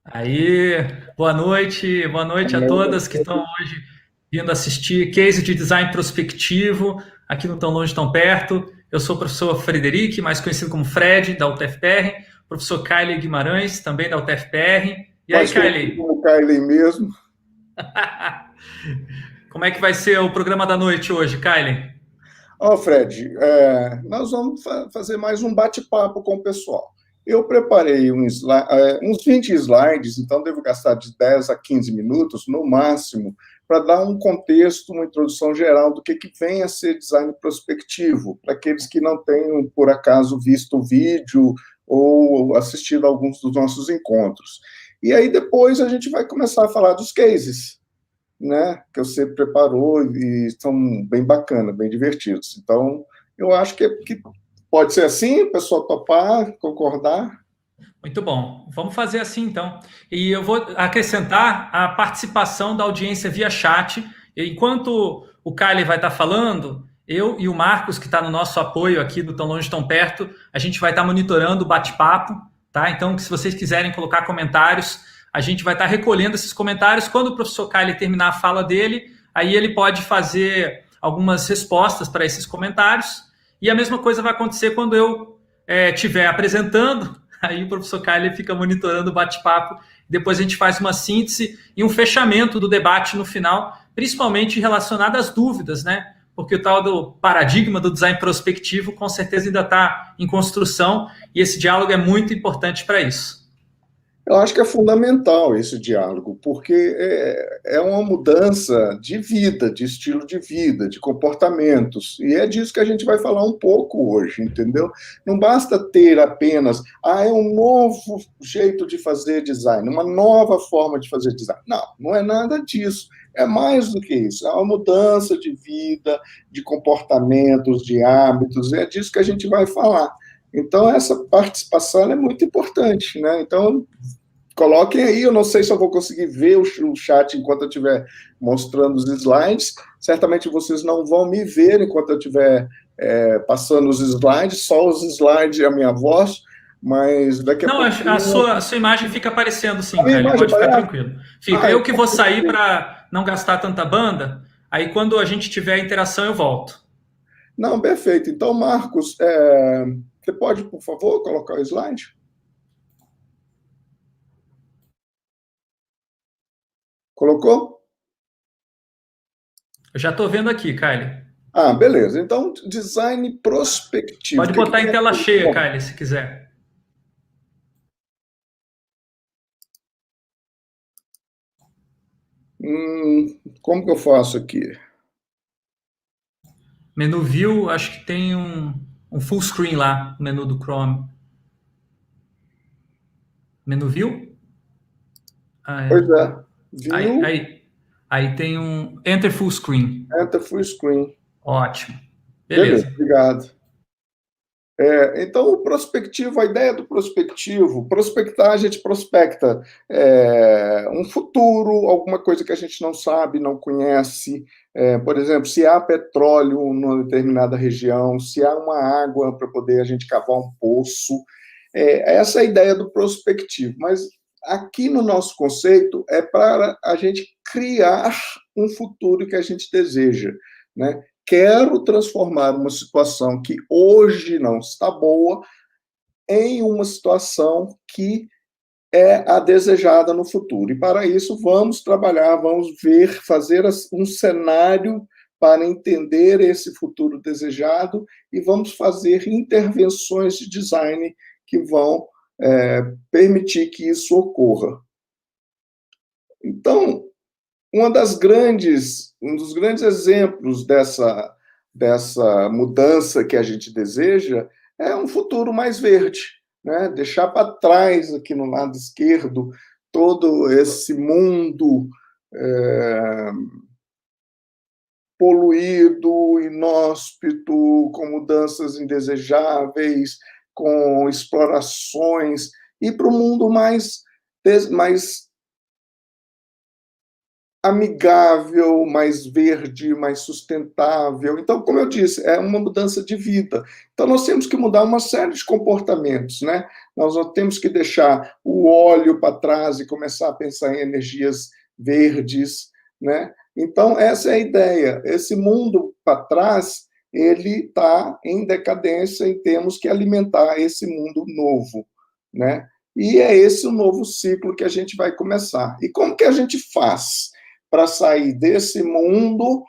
Aí, boa noite a todas que estão hoje vindo assistir Case de Design Prospectivo, aqui no Tão Longe, Tão Perto. Eu sou o professor Frederic, mais conhecido como Fred, da UTFPR, professor Kylie Guimarães, também da UTFPR. E aí, Mais conhecido Kylie, como Kylie mesmo. como é que vai ser o programa da noite hoje, Kylie? Ó, Fred, nós vamos fazer mais um bate-papo com o pessoal. Eu preparei uns 20 slides, então devo gastar de 10 a 15 minutos, no máximo, para dar um contexto, uma introdução geral do que vem a ser design prospectivo, para aqueles que não tenham, por acaso, visto o vídeo ou assistido a alguns dos nossos encontros. E aí depois a gente vai começar a falar dos cases, né, que você preparou e são bem bacanas, bem divertidos. Então, eu acho que pode ser assim, o pessoal topar, concordar. Muito bom. Vamos fazer assim então. E eu vou acrescentar a participação da audiência via chat. Enquanto o Kylie vai estar falando, eu e o Marcos, que está no nosso apoio aqui do Tão Longe, Tão Perto, a gente vai estar monitorando o bate-papo, tá? Então, se vocês quiserem colocar comentários, a gente vai estar recolhendo esses comentários. Quando o professor Kylie terminar a fala dele, aí ele pode fazer algumas respostas para esses comentários. E a mesma coisa vai acontecer quando eu estiver apresentando. Aí o professor Kylie fica monitorando o bate-papo. Depois a gente faz uma síntese e um fechamento do debate no final, principalmente relacionado às dúvidas, né? Porque o tal do paradigma do design prospectivo com certeza ainda está em construção e esse diálogo é muito importante para isso. Eu acho que é fundamental esse diálogo, porque é uma mudança de vida, de estilo de vida, de comportamentos. E é disso que a gente vai falar um pouco hoje, entendeu? Não basta ter apenas, é um novo jeito de fazer design, uma nova forma de fazer design. Não, não é nada disso. É mais do que isso. É uma mudança de vida, de comportamentos, de hábitos. É disso que a gente vai falar. Então, essa participação é muito importante, né? Então, coloquem aí, eu não sei se eu vou conseguir ver o chat enquanto eu estiver mostrando os slides. Certamente vocês não vão me ver enquanto eu estiver passando os slides, só os slides e a minha voz, mas daqui a Não, pouquinho. a sua imagem fica aparecendo sim, A minha Kylie, imagem pode ficar aparece? tranquilo. Fica. Eu que Então, vou sair para não gastar tanta banda, aí quando a gente tiver interação eu volto. não, perfeito. Então, Marcos, você pode, por favor, colocar o slide? Colocou? Eu já estou vendo aqui, Kylie. Ah, beleza. Então, design prospectivo. O Pode que botar em tem a tela ver cheia, com? Kylie, se quiser. Como que eu faço aqui? Menu View, acho que tem um full screen lá, no menu do Chrome. Menu View? Ah, Pois é. é. Aí, View, aí, aí tem um Enter Full Screen. enter full screen. Ótimo. Beleza, Beleza. obrigado. Então, o prospectivo, a ideia do prospectivo, prospectar, a gente prospecta um futuro, alguma coisa que a gente não sabe, não conhece. Por exemplo, se há petróleo numa determinada região, se há uma água para poder a gente cavar um poço. Essa é a ideia do prospectivo. Mas aqui no nosso conceito é para a gente criar um futuro que a gente deseja, né? Quero transformar uma situação que hoje não está boa em uma situação que é a desejada no futuro. E para isso, vamos trabalhar, vamos ver, fazer um cenário para entender esse futuro desejado e vamos fazer intervenções de design que vão permitir que isso ocorra. Então, um dos grandes exemplos dessa mudança que a gente deseja é um futuro mais verde, né? Deixar para trás, aqui no lado esquerdo, todo esse mundo é, poluído, inóspito, com mudanças indesejáveis, com explorações, e para o mundo mais amigável, mais verde, mais sustentável. Então, como eu disse, é uma mudança de vida. Então, nós temos que mudar uma série de comportamentos, né? Nós não temos que deixar o óleo para trás e começar a pensar em energias verdes, né? Então, essa é a ideia. Esse mundo para trás, ele está em decadência e temos que alimentar esse mundo novo, né? E é esse o novo ciclo que a gente vai começar. E como que a gente faz para sair desse mundo,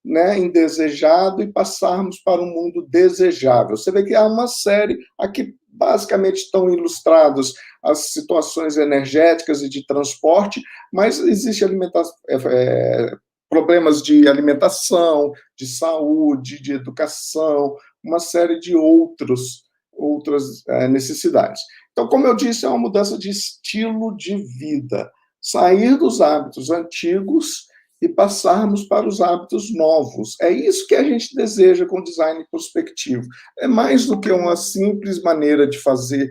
né, indesejado e passarmos para um mundo desejável? Você vê que há uma série, aqui basicamente estão ilustrados as situações energéticas e de transporte, mas existe problemas de alimentação, de saúde, de educação, uma série de outras necessidades. Então, como eu disse, é uma mudança de estilo de vida. Sair dos hábitos antigos e passarmos para os hábitos novos. É isso que a gente deseja com o design prospectivo. É mais do que uma simples maneira de fazer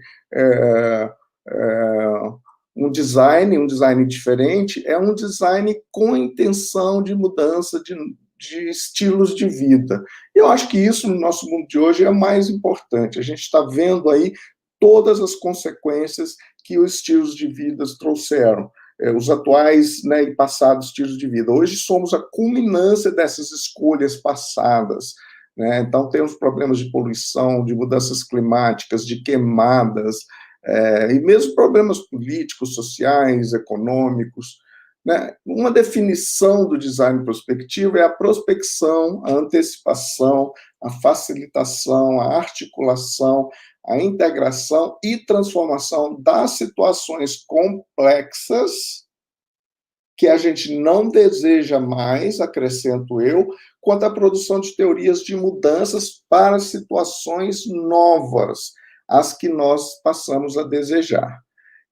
um design diferente, é um design com intenção de mudança de estilos de vida. Eu acho que isso, no nosso mundo de hoje, é o mais importante. A gente está vendo aí todas as consequências que os estilos de vida trouxeram, os atuais, né, e passados estilos de vida. Hoje somos a culminância dessas escolhas passadas, né? Então temos problemas de poluição, de mudanças climáticas, de queimadas, e mesmo problemas políticos, sociais, econômicos, né? Uma definição do design prospectivo é a prospecção, a antecipação, a facilitação, a articulação, a integração e transformação das situações complexas que a gente não deseja mais, acrescento eu, quanto à produção de teorias de mudanças para situações novas, as que nós passamos a desejar.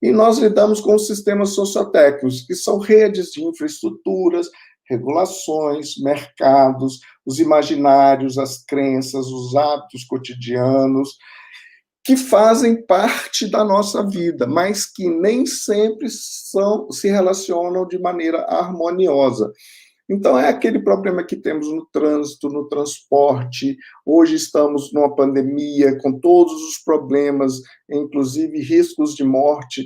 E nós lidamos com os sistemas sociotécnicos, que são redes de infraestruturas, regulações, mercados, os imaginários, as crenças, os hábitos cotidianos, que fazem parte da nossa vida, mas que nem sempre se relacionam de maneira harmoniosa. Então, é aquele problema que temos no trânsito, no transporte. Hoje estamos numa pandemia, com todos os problemas, inclusive riscos de morte,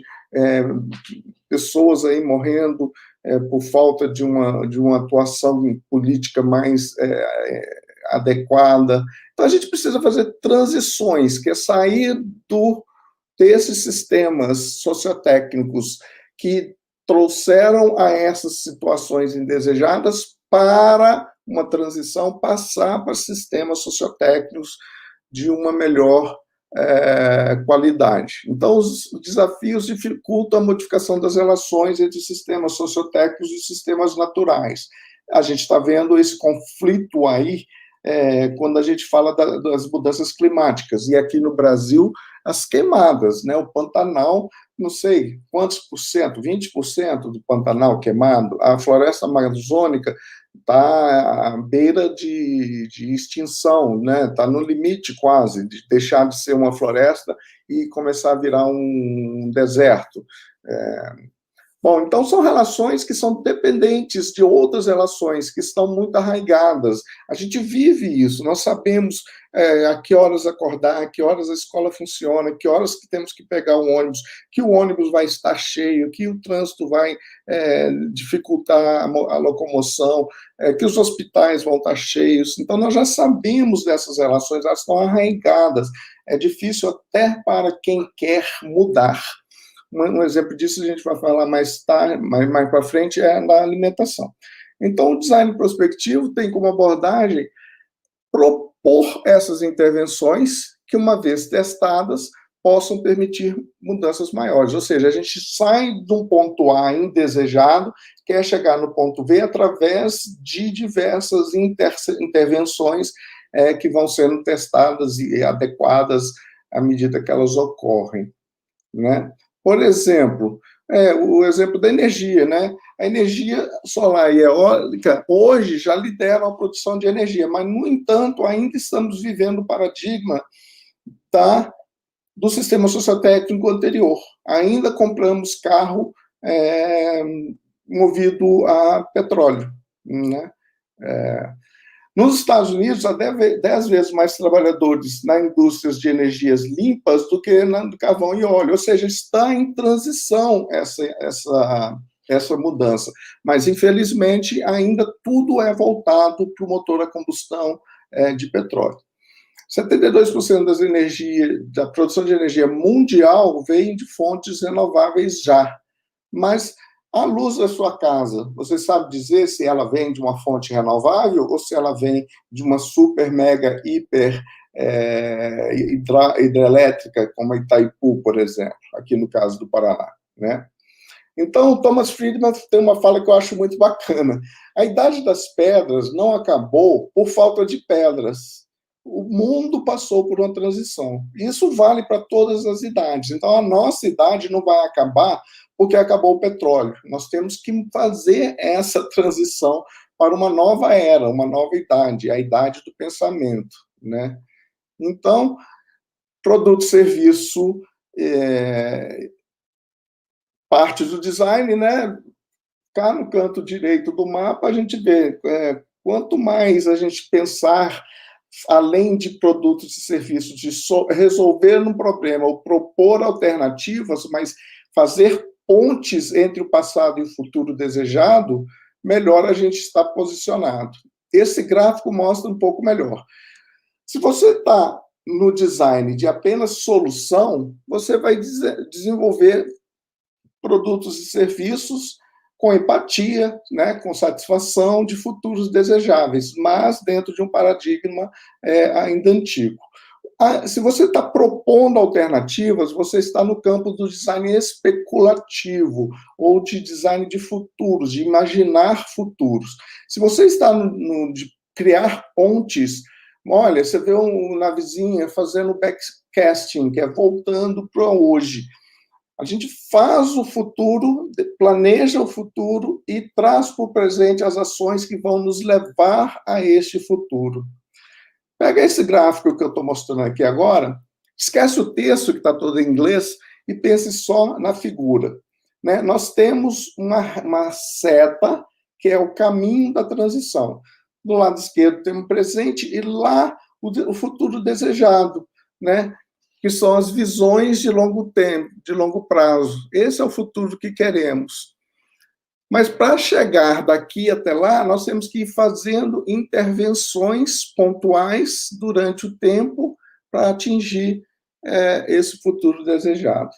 pessoas aí morrendo por falta de uma atuação política mais adequada. Então, a gente precisa fazer transições, que é sair desses sistemas sociotécnicos que trouxeram a essas situações indesejadas para uma transição, passar para sistemas sociotécnicos de uma melhor qualidade. Então, os desafios dificultam a modificação das relações entre sistemas sociotécnicos e sistemas naturais. A gente está vendo esse conflito aí quando a gente fala das mudanças climáticas. E aqui no Brasil, as queimadas, né? O Pantanal, não sei quantos por cento, 20% do Pantanal queimado, a floresta amazônica está à beira de extinção, né? Está no limite quase de deixar de ser uma floresta e começar a virar um deserto. Bom, então são relações que são dependentes de outras relações que estão muito arraigadas. A gente vive isso, nós sabemos a que horas acordar, a que horas a escola funciona, a que horas que temos que pegar o ônibus, que o ônibus vai estar cheio, que o trânsito vai dificultar a locomoção, que os hospitais vão estar cheios. Então nós já sabemos dessas relações, elas estão arraigadas. É difícil até para quem quer mudar. Um exemplo disso a gente vai falar mais tarde, mais para frente, é na alimentação. Então, o design prospectivo tem como abordagem propor essas intervenções que, uma vez testadas, possam permitir mudanças maiores. Ou seja, a gente sai de um ponto A indesejado, quer chegar no ponto B através de diversas intervenções que vão sendo testadas e adequadas à medida que elas ocorrem, né? Por exemplo, o exemplo da energia, né? A energia solar e eólica hoje já lideram a produção de energia, mas, no entanto, ainda estamos vivendo o paradigma do sistema sociotécnico anterior. Ainda compramos carro movido a petróleo, né? Nos Estados Unidos, há 10 vezes mais trabalhadores na indústria de energias limpas do que no carvão e óleo, ou seja, está em transição essa mudança. Mas, infelizmente, ainda tudo é voltado para o motor a combustão de petróleo. 72% da produção de energia mundial vem de fontes renováveis já, mas a luz da sua casa, você sabe dizer se ela vem de uma fonte renovável ou se ela vem de uma super, mega, hiper hidrelétrica, como a Itaipu, por exemplo, aqui no caso do Paraná, né? Então, Thomas Friedman tem uma fala que eu acho muito bacana. A idade das pedras não acabou por falta de pedras. O mundo passou por uma transição. Isso vale para todas as idades. Então, a nossa idade não vai acabar porque acabou o petróleo. Nós temos que fazer essa transição para uma nova era, uma nova idade, a idade do pensamento, né? Então, produto, serviço, parte do design, né? Cá no canto direito do mapa, a gente vê quanto mais a gente pensar além de produtos e serviços, de resolver um problema ou propor alternativas, mas fazer pontes entre o passado e o futuro desejado, melhor a gente está posicionado. Esse gráfico mostra um pouco melhor. Se você está no design de apenas solução, você vai desenvolver produtos e serviços com empatia, né, com satisfação de futuros desejáveis, mas dentro de um paradigma ainda antigo. Se você está propondo alternativas, você está no campo do design especulativo, ou de design de futuros, de imaginar futuros. Se você está de criar pontes, olha, você vê na vizinha fazendo backcasting, que é voltando para hoje. A gente faz o futuro, planeja o futuro e traz para o presente as ações que vão nos levar a este futuro. Pega esse gráfico que eu estou mostrando aqui agora, esquece o texto que está todo em inglês e pense só na figura, né? Nós temos uma seta que é o caminho da transição. Do lado esquerdo temos o presente e lá o futuro desejado, né? Que são as visões de longo tempo, de longo prazo. Esse é o futuro que queremos. Mas para chegar daqui até lá, nós temos que ir fazendo intervenções pontuais durante o tempo para atingir esse futuro desejado.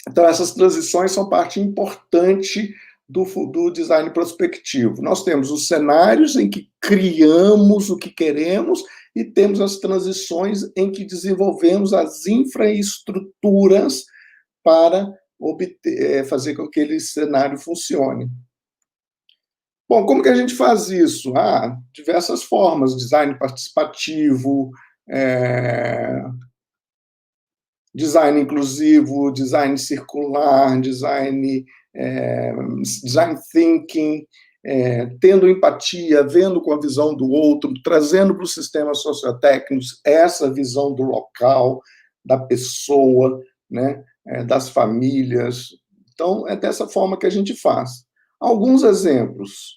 Então, essas transições são parte importante do design prospectivo. Nós temos os cenários em que criamos o que queremos e temos as transições em que desenvolvemos as infraestruturas para fazer com que aquele cenário funcione. Bom, como que a gente faz isso? Diversas formas, design participativo, design inclusivo, design circular, design thinking, tendo empatia, vendo com a visão do outro, trazendo para os sistemas sociotécnicos essa visão do local, da pessoa, né, das famílias. Então, é dessa forma que a gente faz. Alguns exemplos.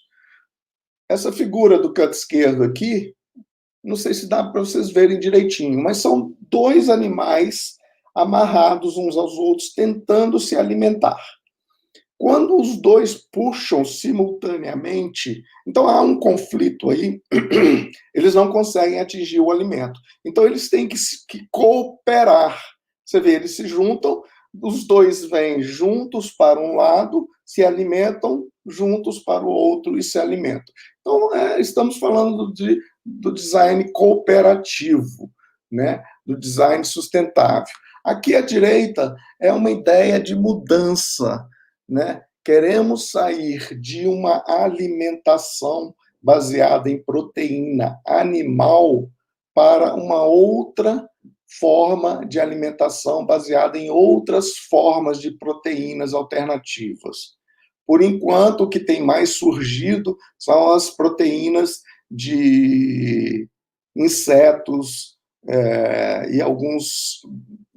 Essa figura do canto esquerdo aqui, não sei se dá para vocês verem direitinho, mas são dois animais amarrados uns aos outros, tentando se alimentar. Quando os dois puxam simultaneamente, então há um conflito aí, eles não conseguem atingir o alimento. Então, eles têm que cooperar. Você vê, eles se juntam, os dois vêm juntos para um lado, se alimentam, juntos para o outro e se alimentam. Então, estamos falando do design cooperativo, né? Do design sustentável. Aqui à direita é uma ideia de mudança, né? Queremos sair de uma alimentação baseada em proteína animal para uma outra forma de alimentação baseada em outras formas de proteínas alternativas. Por enquanto, o que tem mais surgido são as proteínas de insetos e alguns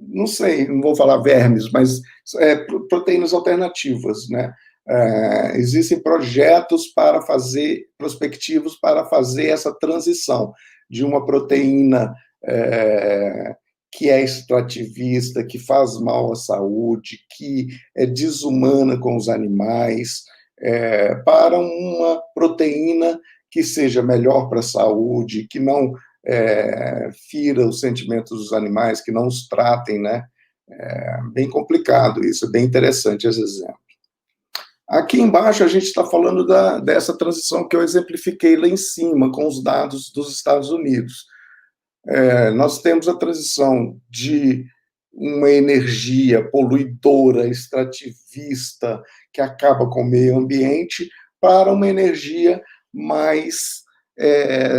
não sei, não vou falar vermes, mas proteínas alternativas, né? Existem projetos para fazer, prospectivos para fazer essa transição de uma proteína que é extrativista, que faz mal à saúde, que é desumana com os animais, para uma proteína que seja melhor para a saúde, que não fira os sentimentos dos animais, que não os tratem, né? Bem complicado isso, é bem interessante esse exemplo. Aqui embaixo a gente está falando dessa transição que eu exemplifiquei lá em cima, com os dados dos Estados Unidos. Nós temos a transição de uma energia poluidora, extrativista, que acaba com o meio ambiente, para uma energia mais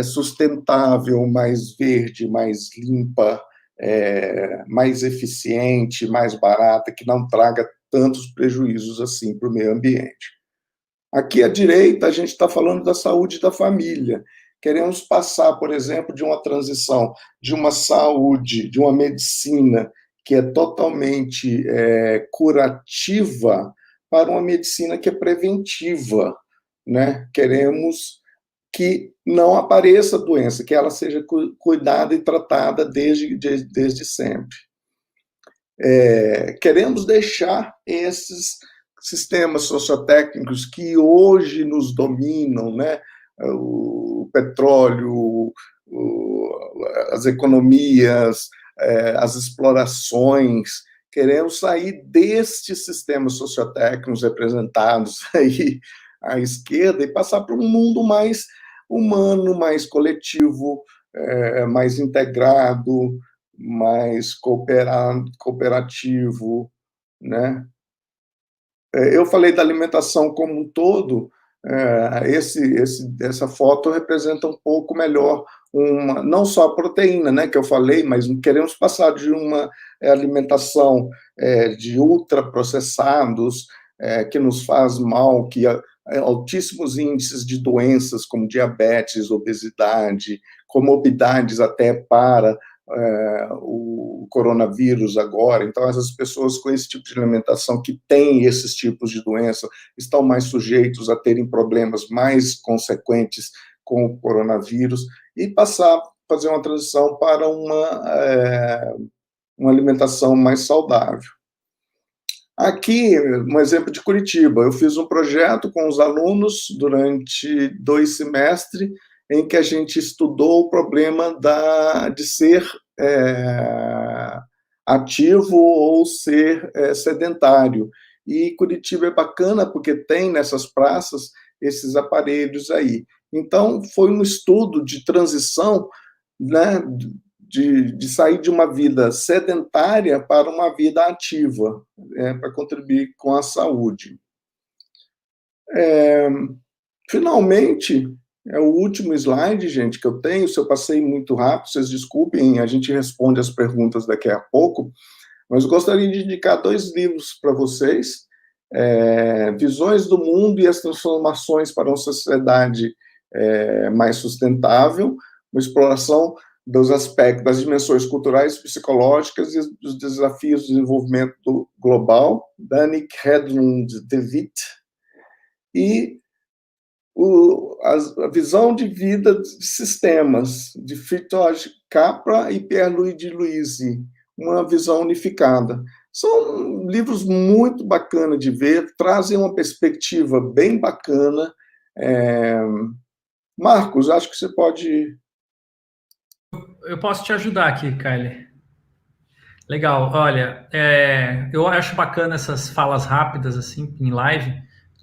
sustentável, mais verde, mais limpa, mais eficiente, mais barata, que não traga tantos prejuízos assim para o meio ambiente. Aqui à direita, a gente está falando da saúde da família. Queremos passar, por exemplo, de uma transição de uma saúde, de uma medicina que é totalmente curativa, para uma medicina que é preventiva, né? Queremos que não apareça doença, que ela seja cuidada e tratada desde sempre. Queremos deixar esses sistemas sociotécnicos que hoje nos dominam, né? O petróleo, as economias, as explorações. Queremos sair destes sistemas sociotécnicos representados aí à esquerda e passar para um mundo mais humano, mais coletivo, mais integrado, mais cooperativo, né? Eu falei da alimentação como um todo, essa foto representa um pouco melhor, não só a proteína, né, que eu falei, mas queremos passar de uma alimentação de ultraprocessados, que nos faz mal, que altíssimos índices de doenças como diabetes, obesidade, comorbidades até para o coronavírus agora. Então, essas pessoas com esse tipo de alimentação, que têm esses tipos de doença, estão mais sujeitos a terem problemas mais consequentes com o coronavírus, e fazer uma transição para uma alimentação mais saudável. Aqui, um exemplo de Curitiba. Eu fiz um projeto com os alunos durante 2 semestres, em que a gente estudou o problema de ser ativo ou ser sedentário. E Curitiba é bacana porque tem nessas praças esses aparelhos aí. Então, foi um estudo de transição, né, de sair de uma vida sedentária para uma vida ativa, para contribuir com a saúde. Finalmente, é o último slide, gente, que eu tenho. Se eu passei muito rápido, vocês desculpem, a gente responde as perguntas daqui a pouco, mas eu gostaria de indicar 2 livros para vocês, Visões do Mundo e as Transformações para uma Sociedade mais Sustentável, uma exploração dos aspectos, das dimensões culturais, psicológicas e dos desafios do desenvolvimento global, da Annick Hedlund de Witt, e a visão de vida de sistemas, de Friedrich Capra e Pierre-Louis de Luisi, uma visão unificada. São livros muito bacanas de ver, trazem uma perspectiva bem bacana. Marcos, acho que você pode... Eu posso te ajudar aqui, Kylie. Legal, olha, eu acho bacana essas falas rápidas, assim, em live.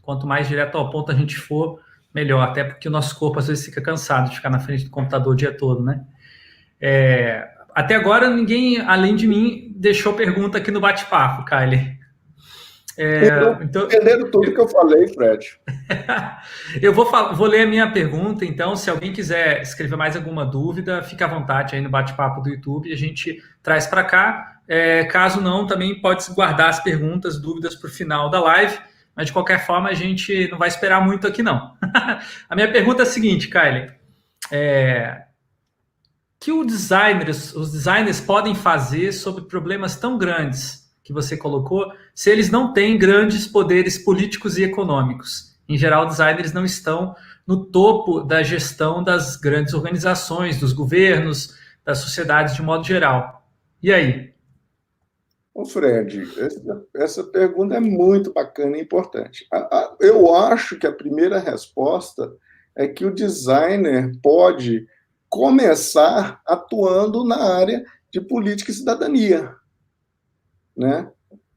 Quanto mais direto ao ponto a gente for, melhor, até porque o nosso corpo às vezes fica cansado de ficar na frente do computador o dia todo, né? Até agora ninguém, além de mim, deixou pergunta aqui no bate-papo, Kylie. Então, entenderam tudo que eu falei, Fred. Eu vou ler a minha pergunta, então, se alguém quiser escrever mais alguma dúvida, fica à vontade aí no bate-papo do YouTube e a gente traz para cá. Caso não, também pode guardar as perguntas, dúvidas para o final da live, mas de qualquer forma a gente não vai esperar muito aqui não. A minha pergunta é a seguinte, Kylie. que os designers podem fazer sobre problemas tão grandes que você colocou, se eles não têm grandes poderes políticos e econômicos? Em geral, designers não estão no topo da gestão das grandes organizações, dos governos, das sociedades de modo geral. E aí? Ô Fred, essa pergunta é muito bacana e importante. Eu acho que a primeira resposta é que o designer pode começar atuando na área de política e cidadania, né?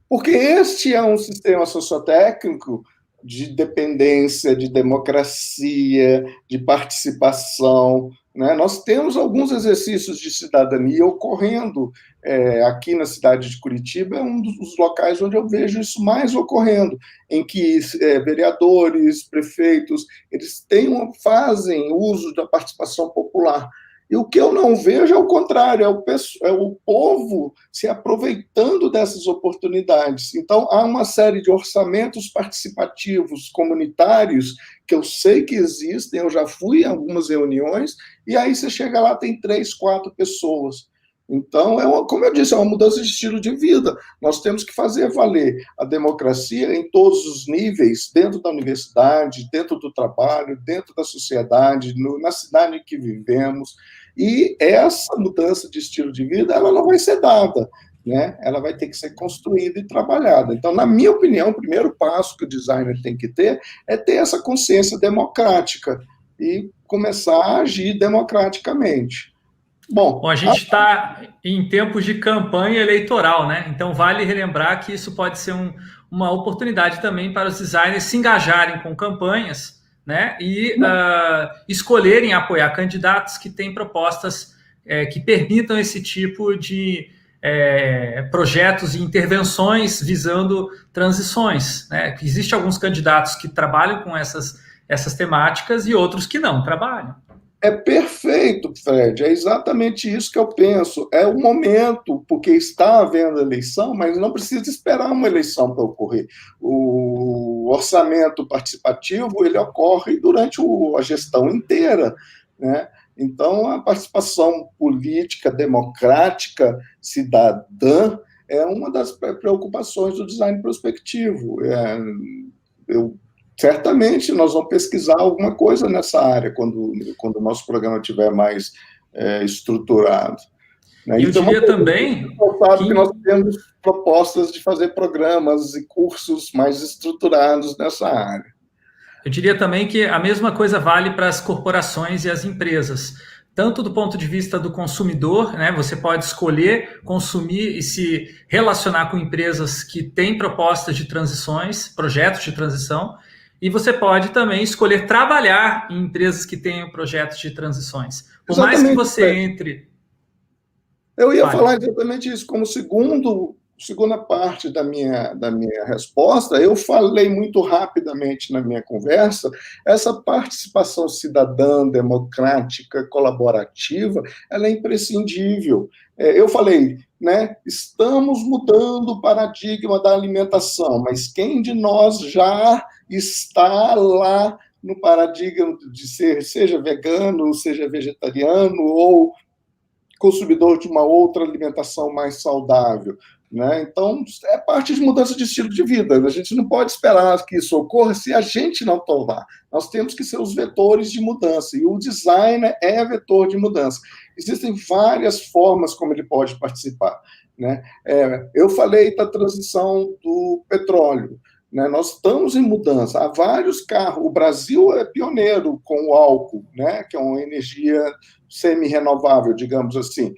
Porque este é um sistema sociotécnico de dependência, de democracia, de participação, né? Nós temos alguns exercícios de cidadania ocorrendo aqui na cidade de Curitiba, é um dos locais onde eu vejo isso mais ocorrendo, em que vereadores, prefeitos, eles fazem uso da participação popular. E o que eu não vejo é o contrário, é o povo se aproveitando dessas oportunidades. Então, há uma série de orçamentos participativos comunitários que eu sei que existem, eu já fui em algumas reuniões, e aí você chega lá, tem 3, 4 pessoas. Então, como eu disse, é uma mudança de estilo de vida. Nós temos que fazer valer a democracia em todos os níveis, dentro da universidade, dentro do trabalho, dentro da sociedade, na cidade em que vivemos. E essa mudança de estilo de vida, ela não vai ser dada, né? Ela vai ter que ser construída e trabalhada. Então, na minha opinião, o primeiro passo que o designer tem que ter é ter essa consciência democrática e começar a agir democraticamente. Bom, a gente está em tempos de campanha eleitoral, né? Então vale relembrar que isso pode ser uma oportunidade também para os designers se engajarem com campanhas, né? E escolherem apoiar candidatos que têm propostas que permitam esse tipo de projetos e intervenções visando transições, né? Existem alguns candidatos que trabalham com essas temáticas e outros que não trabalham. É perfeito, Fred, é exatamente isso que eu penso. É o momento, porque está havendo eleição, mas não precisa esperar uma eleição para ocorrer. O orçamento participativo, ele ocorre durante a gestão inteira, né? Então, a participação política, democrática, cidadã, é uma das preocupações do design prospectivo. Certamente nós vamos pesquisar alguma coisa nessa área quando o nosso programa estiver mais estruturado. Né? Eu diria também que nós temos propostas de fazer programas e cursos mais estruturados nessa área. Eu diria também que a mesma coisa vale para as corporações e as empresas. Tanto do ponto de vista do consumidor, né? Você pode escolher consumir e se relacionar com empresas que têm propostas de transições, projetos de transição, e você pode também escolher trabalhar em empresas que tenham projetos de transições. Por mais que você entre... Eu ia falar exatamente isso, como segunda parte da minha resposta, eu falei muito rapidamente na minha conversa, essa participação cidadã, democrática, colaborativa, ela é imprescindível. Eu falei, né, estamos mudando o paradigma da alimentação, mas quem de nós já está lá no paradigma de seja vegano, seja vegetariano, ou consumidor de uma outra alimentação mais saudável, né? Então, é parte de mudança de estilo de vida. A gente não pode esperar que isso ocorra se a gente não tomar. Nós temos que ser os vetores de mudança, e o designer é vetor de mudança. Existem várias formas como ele pode participar, né? Eu falei da transição do petróleo, né? Nós estamos em mudança. Há vários carros. O Brasil é pioneiro com o álcool, né? Que é uma energia semi-renovável, digamos assim.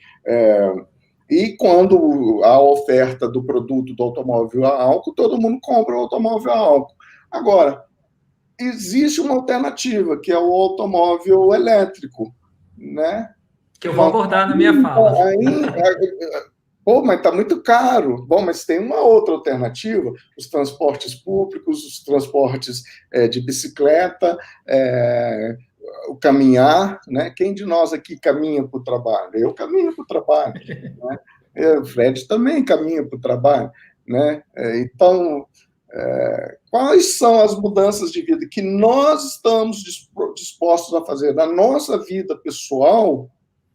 E quando a oferta do produto do automóvel a álcool, todo mundo compra o automóvel a álcool. Agora, existe uma alternativa, que é o automóvel elétrico, né? Que eu vou abordar na minha fala. Pô, mas está muito caro. Bom, mas tem uma outra alternativa, os transportes públicos, os transportes de bicicleta, o caminhar, né? Quem de nós aqui caminha para o trabalho? Eu caminho para o trabalho, né? O Fred também caminha para o trabalho, né? Então, quais são as mudanças de vida que nós estamos dispostos a fazer na nossa vida pessoal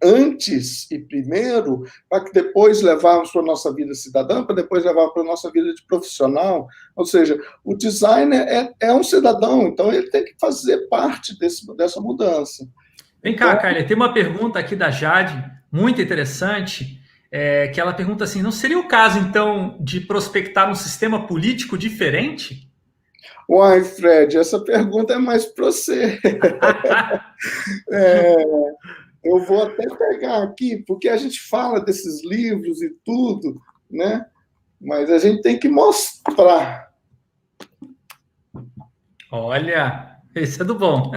antes e primeiro, para que depois levarmos para a nossa vida cidadã, para depois levar para a nossa vida de profissional. Ou seja, o designer é um cidadão, então ele tem que fazer parte dessa mudança. Vem cá, Kylie, tem uma pergunta aqui da Jade, muito interessante, que ela pergunta assim, não seria o caso, então, de prospectar um sistema político diferente? Uai, Fred, essa pergunta é mais para você. Eu vou até pegar aqui, porque a gente fala desses livros e tudo, né? Mas a gente tem que mostrar. Olha, esse é do bom.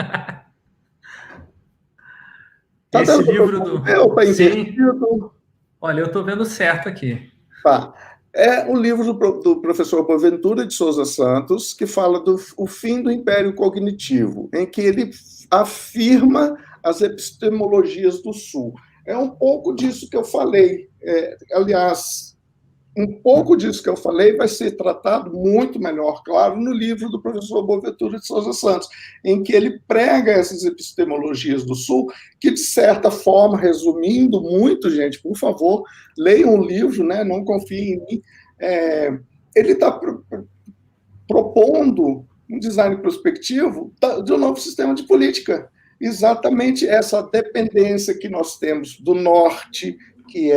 Tá Esse dando livro do... tá Sim. invertido? Olha, eu estou vendo certo aqui. Tá. É um livro do professor Boaventura de Souza Santos, que fala do o fim do Império Cognitivo, em que ele afirma as epistemologias do Sul. É um pouco disso que eu falei. Aliás, um pouco disso que eu falei vai ser tratado muito melhor, claro, no livro do professor Boaventura de Souza Santos, em que ele prega essas epistemologias do Sul, que, de certa forma, resumindo muito, gente, por favor, leiam o livro, né? Não confiem em mim. Ele está propondo um design prospectivo de um novo sistema de política. Exatamente essa dependência que nós temos do norte, que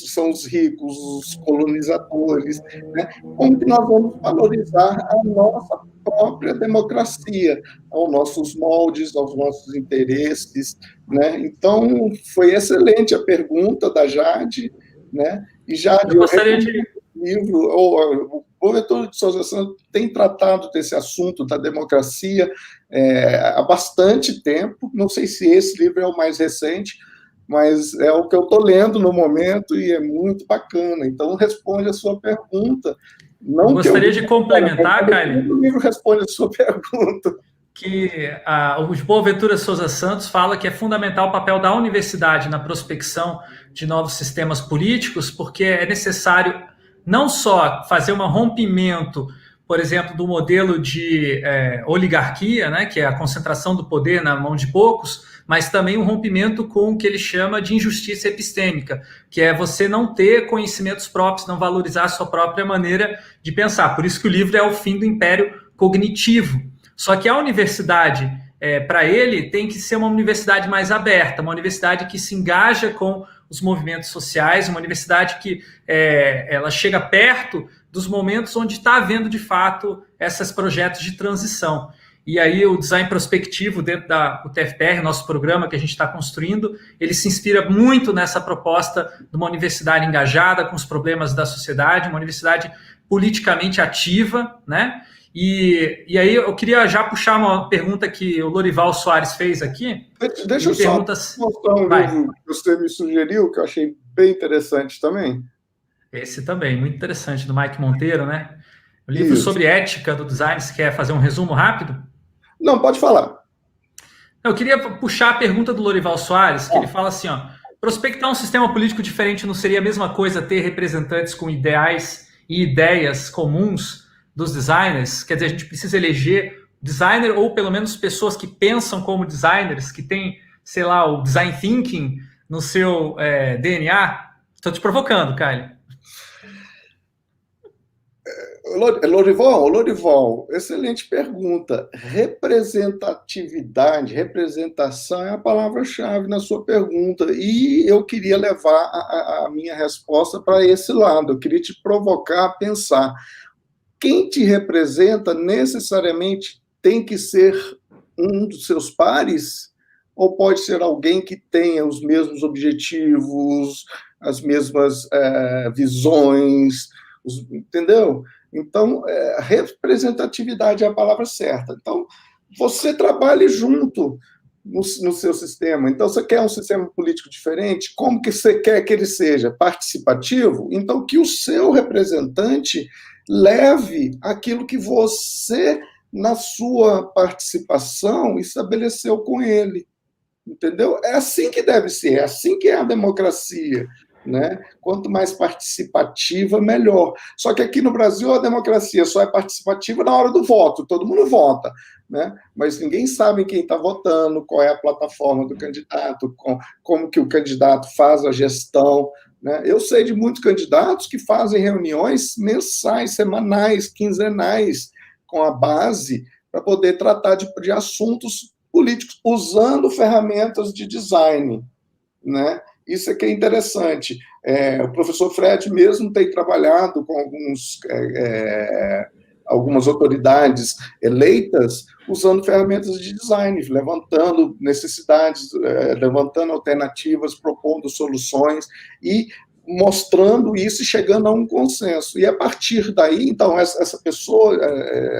são os ricos, os colonizadores, né? Como que nós vamos valorizar a nossa própria democracia, aos nossos moldes, aos nossos interesses, né? Então, foi excelente a pergunta da Jade, né? E Jade, Eu gostaria de... livro, o Boaventura de Souza Santos tem tratado desse assunto da democracia há bastante tempo, não sei se esse livro é o mais recente, mas é o que eu estou lendo no momento e é muito bacana. Então, responde a sua pergunta. Não eu gostaria de complementar, Kylie. O livro responde a sua pergunta. Que o Boaventura Souza Santos fala que é fundamental o papel da universidade na prospecção de novos sistemas políticos, porque é necessário não só fazer um rompimento, por exemplo, do modelo de oligarquia, né, que é a concentração do poder na mão de poucos, mas também um rompimento com o que ele chama de injustiça epistêmica, que é você não ter conhecimentos próprios, não valorizar a sua própria maneira de pensar. Por isso que o livro é O Fim do Império Cognitivo. Só que a universidade, para ele, tem que ser uma universidade mais aberta, uma universidade que se engaja com os movimentos sociais, uma universidade que ela chega perto dos momentos onde está havendo, de fato, esses projetos de transição. E aí o design prospectivo dentro do TFPR, nosso programa que a gente está construindo, ele se inspira muito nessa proposta de uma universidade engajada com os problemas da sociedade, uma universidade politicamente ativa, né? E aí eu queria já puxar uma pergunta que o Lorival Soares fez aqui. Deixa eu só mostrar um livro que você me sugeriu, que eu achei bem interessante também. Esse também, muito interessante, do Mike Monteiro, né? O livro sobre ética do design, você quer fazer um resumo rápido? Não, pode falar. Eu queria puxar a pergunta do Lorival Soares, que ele fala assim, ó, prospectar um sistema político diferente não seria a mesma coisa ter representantes com ideais e ideias comuns dos designers? Quer dizer, a gente precisa eleger designer ou pelo menos pessoas que pensam como designers, que têm, sei lá, o design thinking no seu DNA? Estou te provocando, Kylie. Lorival, excelente pergunta. Representação é a palavra-chave na sua pergunta. E eu queria levar a minha resposta para esse lado. Eu queria te provocar a pensar. Quem te representa necessariamente tem que ser um dos seus pares? Ou pode ser alguém que tenha os mesmos objetivos, as mesmas visões, entendeu? Então, representatividade é a palavra certa. Então, você trabalhe junto no seu sistema. Então, você quer um sistema político diferente? Como que você quer que ele seja? Participativo? Então, que o seu representante leve aquilo que você, na sua participação, estabeleceu com ele. Entendeu? É assim que deve ser, é assim que é a democracia. né? Quanto mais participativa, melhor. Só que aqui no Brasil a democracia só é participativa na hora do voto, todo mundo vota, né? Mas ninguém sabe quem está votando, qual é a plataforma do candidato, como que o candidato faz a gestão, né? Eu sei de muitos candidatos que fazem reuniões mensais, semanais, quinzenais com a base para poder tratar de assuntos políticos usando ferramentas de design, né? Isso é que é interessante. O professor Fred mesmo tem trabalhado com algumas autoridades eleitas usando ferramentas de design, levantando necessidades, levantando alternativas, propondo soluções e mostrando isso e chegando a um consenso. E a partir daí, então, essa pessoa,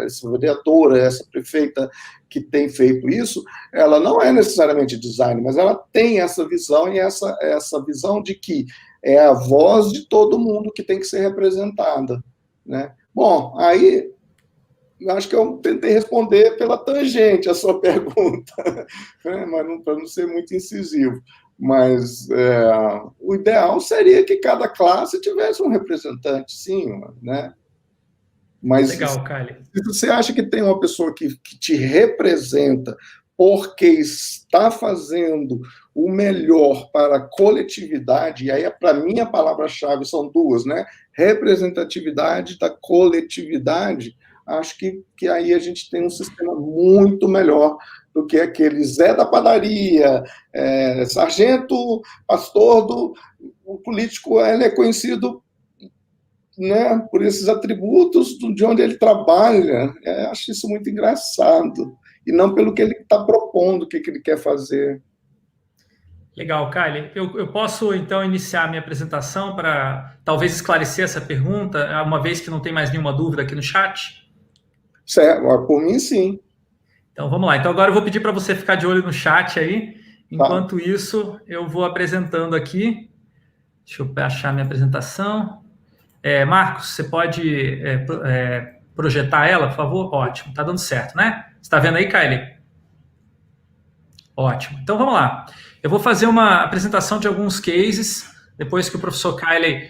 essa vereadora, essa prefeita que tem feito isso, ela não é necessariamente design, mas ela tem essa visão e essa visão de que é a voz de todo mundo que tem que ser representada, né? Bom, aí eu acho que eu tentei responder pela tangente a sua pergunta, né? Mas para não ser muito incisivo. Mas o ideal seria que cada classe tivesse um representante, sim, né? Mas legal, Kylie. Se você acha que tem uma pessoa que te representa porque está fazendo o melhor para a coletividade, e aí, para mim, a palavra-chave são duas, né? Representatividade da coletividade, acho que aí a gente tem um sistema muito melhor do que aquele Zé da padaria, sargento, pastor o político, ele é conhecido, né, por esses atributos de onde ele trabalha. Acho isso muito engraçado, e não pelo que ele está propondo, o que ele quer fazer. Legal, Kylie. Eu posso, então, iniciar a minha apresentação para talvez esclarecer essa pergunta, uma vez que não tem mais nenhuma dúvida aqui no chat? Certo, por mim, sim. Então, vamos lá. Então, agora eu vou pedir para você ficar de olho no chat aí. Enquanto isso, eu vou apresentando aqui. Deixa eu achar minha apresentação. Marcos, você pode projetar ela, por favor? Ótimo, está dando certo, né? Você está vendo aí, Kylie? Ótimo. Então, vamos lá. Eu vou fazer uma apresentação de alguns cases. Depois que o professor Kylie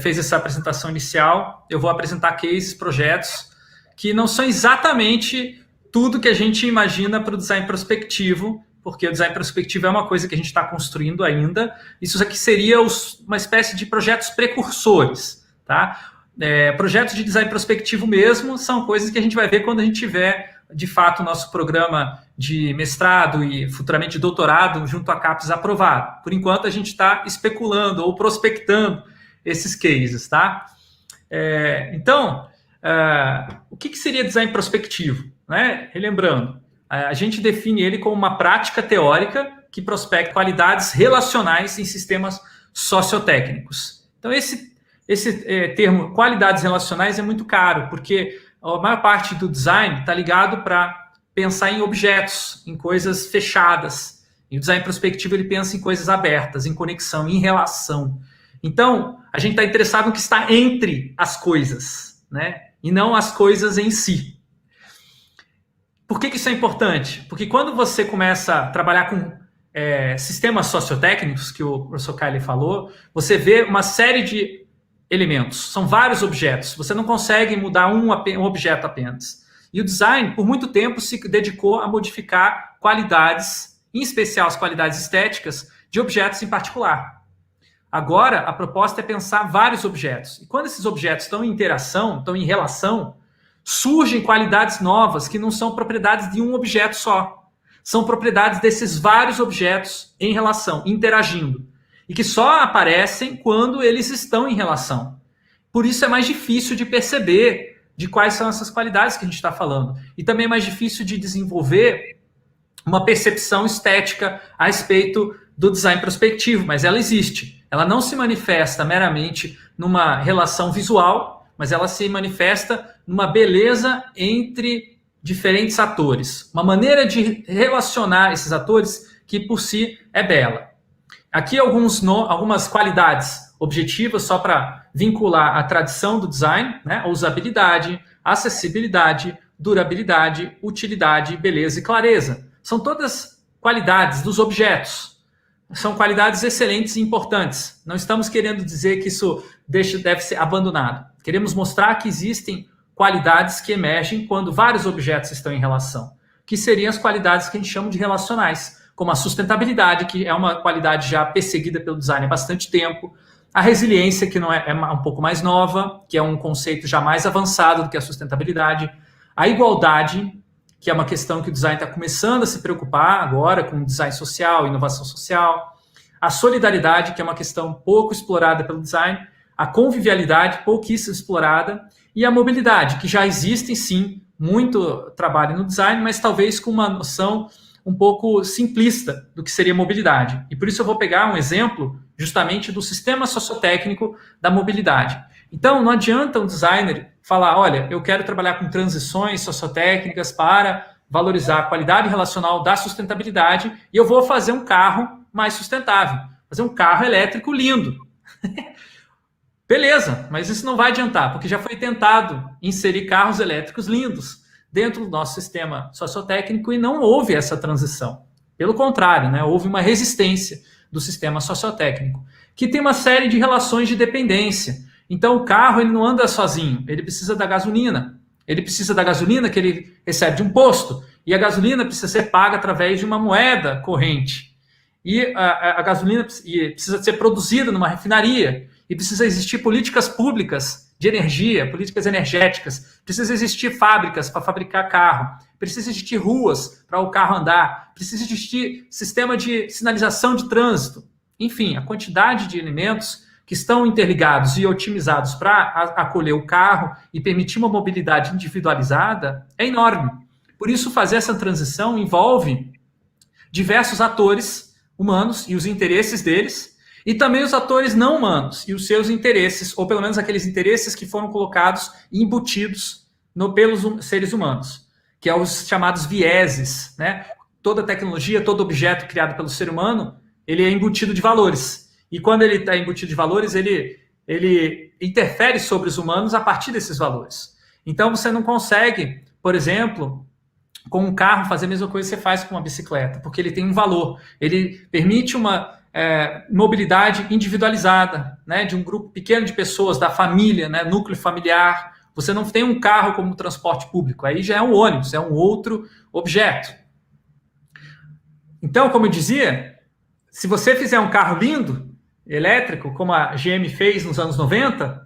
fez essa apresentação inicial, eu vou apresentar cases, projetos, que não são exatamente tudo que a gente imagina para o design prospectivo, porque o design prospectivo é uma coisa que a gente está construindo ainda. Isso aqui seria uma espécie de projetos precursores, tá? Projetos de design prospectivo mesmo são coisas que a gente vai ver quando a gente tiver, de fato, o nosso programa de mestrado e futuramente de doutorado junto à CAPES aprovado. Por enquanto, a gente está especulando ou prospectando esses cases, tá? Então, o que seria design prospectivo? Né? Relembrando, a gente define ele como uma prática teórica que prospecta qualidades relacionais em sistemas sociotécnicos. Então, esse termo qualidades relacionais é muito caro, porque a maior parte do design está ligado para pensar em objetos, em coisas fechadas. E o design prospectivo ele pensa em coisas abertas, em conexão, em relação. Então, a gente está interessado no que está entre as coisas, né? E não as coisas em si. Por que isso é importante? Porque quando você começa a trabalhar com sistemas sociotécnicos, que o professor Kylie falou, você vê uma série de elementos. São vários objetos. Você não consegue mudar um objeto apenas. E o design, por muito tempo, se dedicou a modificar qualidades, em especial as qualidades estéticas, de objetos em particular. Agora, a proposta é pensar vários objetos. E quando esses objetos estão em interação, estão em relação, surgem qualidades novas que não são propriedades de um objeto só. São propriedades desses vários objetos em relação, interagindo. E que só aparecem quando eles estão em relação. Por isso é mais difícil de perceber de quais são essas qualidades que a gente está falando. E também é mais difícil de desenvolver uma percepção estética a respeito do design prospectivo, mas ela existe. Ela não se manifesta meramente numa relação visual, mas ela se manifesta numa beleza entre diferentes atores. Uma maneira de relacionar esses atores que por si é bela. Aqui algumas qualidades objetivas, só para vincular a tradição do design, né? Usabilidade, acessibilidade, durabilidade, utilidade, beleza e clareza. São todas qualidades dos objetos. são qualidades excelentes e importantes. Não estamos querendo dizer que isso deve ser abandonado. Queremos mostrar que existem qualidades que emergem quando vários objetos estão em relação, que seriam as qualidades que a gente chama de relacionais, como a sustentabilidade, que é uma qualidade já perseguida pelo design há bastante tempo, a resiliência, que não é um pouco mais nova, que é um conceito já mais avançado do que a sustentabilidade, a igualdade, que é uma questão que o design está começando a se preocupar agora com design social, inovação social, a solidariedade, que é uma questão pouco explorada pelo design, a convivialidade, pouquíssimo explorada, e a mobilidade, que já existem, sim, muito trabalho no design, mas talvez com uma noção um pouco simplista do que seria mobilidade. E por isso eu vou pegar um exemplo justamente do sistema sociotécnico da mobilidade. Então, não adianta um designer falar, olha, eu quero trabalhar com transições sociotécnicas para valorizar a qualidade relacional da sustentabilidade e eu vou fazer um carro mais sustentável, fazer um carro elétrico lindo. Beleza, mas isso não vai adiantar, porque já foi tentado inserir carros elétricos lindos dentro do nosso sistema sociotécnico e não houve essa transição. Pelo contrário, né, houve uma resistência do sistema sociotécnico, que tem uma série de relações de dependência. Então, o carro ele não anda sozinho, ele precisa da gasolina. Ele precisa da gasolina que ele recebe de um posto, e a gasolina precisa ser paga através de uma moeda corrente. E a gasolina precisa ser produzida numa refinaria, e precisa existir políticas públicas de energia, políticas energéticas, precisa existir fábricas para fabricar carro, precisa existir ruas para o carro andar, precisa existir sistema de sinalização de trânsito. Enfim, a quantidade de elementos que estão interligados e otimizados para acolher o carro e permitir uma mobilidade individualizada é enorme. Por isso, fazer essa transição envolve diversos atores humanos e os interesses deles, e também os atores não humanos e os seus interesses, ou pelo menos aqueles interesses que foram colocados e embutidos pelos seres humanos, que é os chamados vieses, né? Toda tecnologia, todo objeto criado pelo ser humano, ele é embutido de valores. E quando ele está embutido de valores, ele interfere sobre os humanos a partir desses valores. Então, você não consegue, por exemplo, com um carro, fazer a mesma coisa que você faz com uma bicicleta, porque ele tem um valor. Ele permite uma mobilidade individualizada, né, de um grupo pequeno de pessoas, da família, né, núcleo familiar. Você não tem um carro como transporte público, aí já é um ônibus, é um outro objeto. Então, como eu dizia, se você fizer um carro lindo, elétrico, como a GM fez nos anos 90,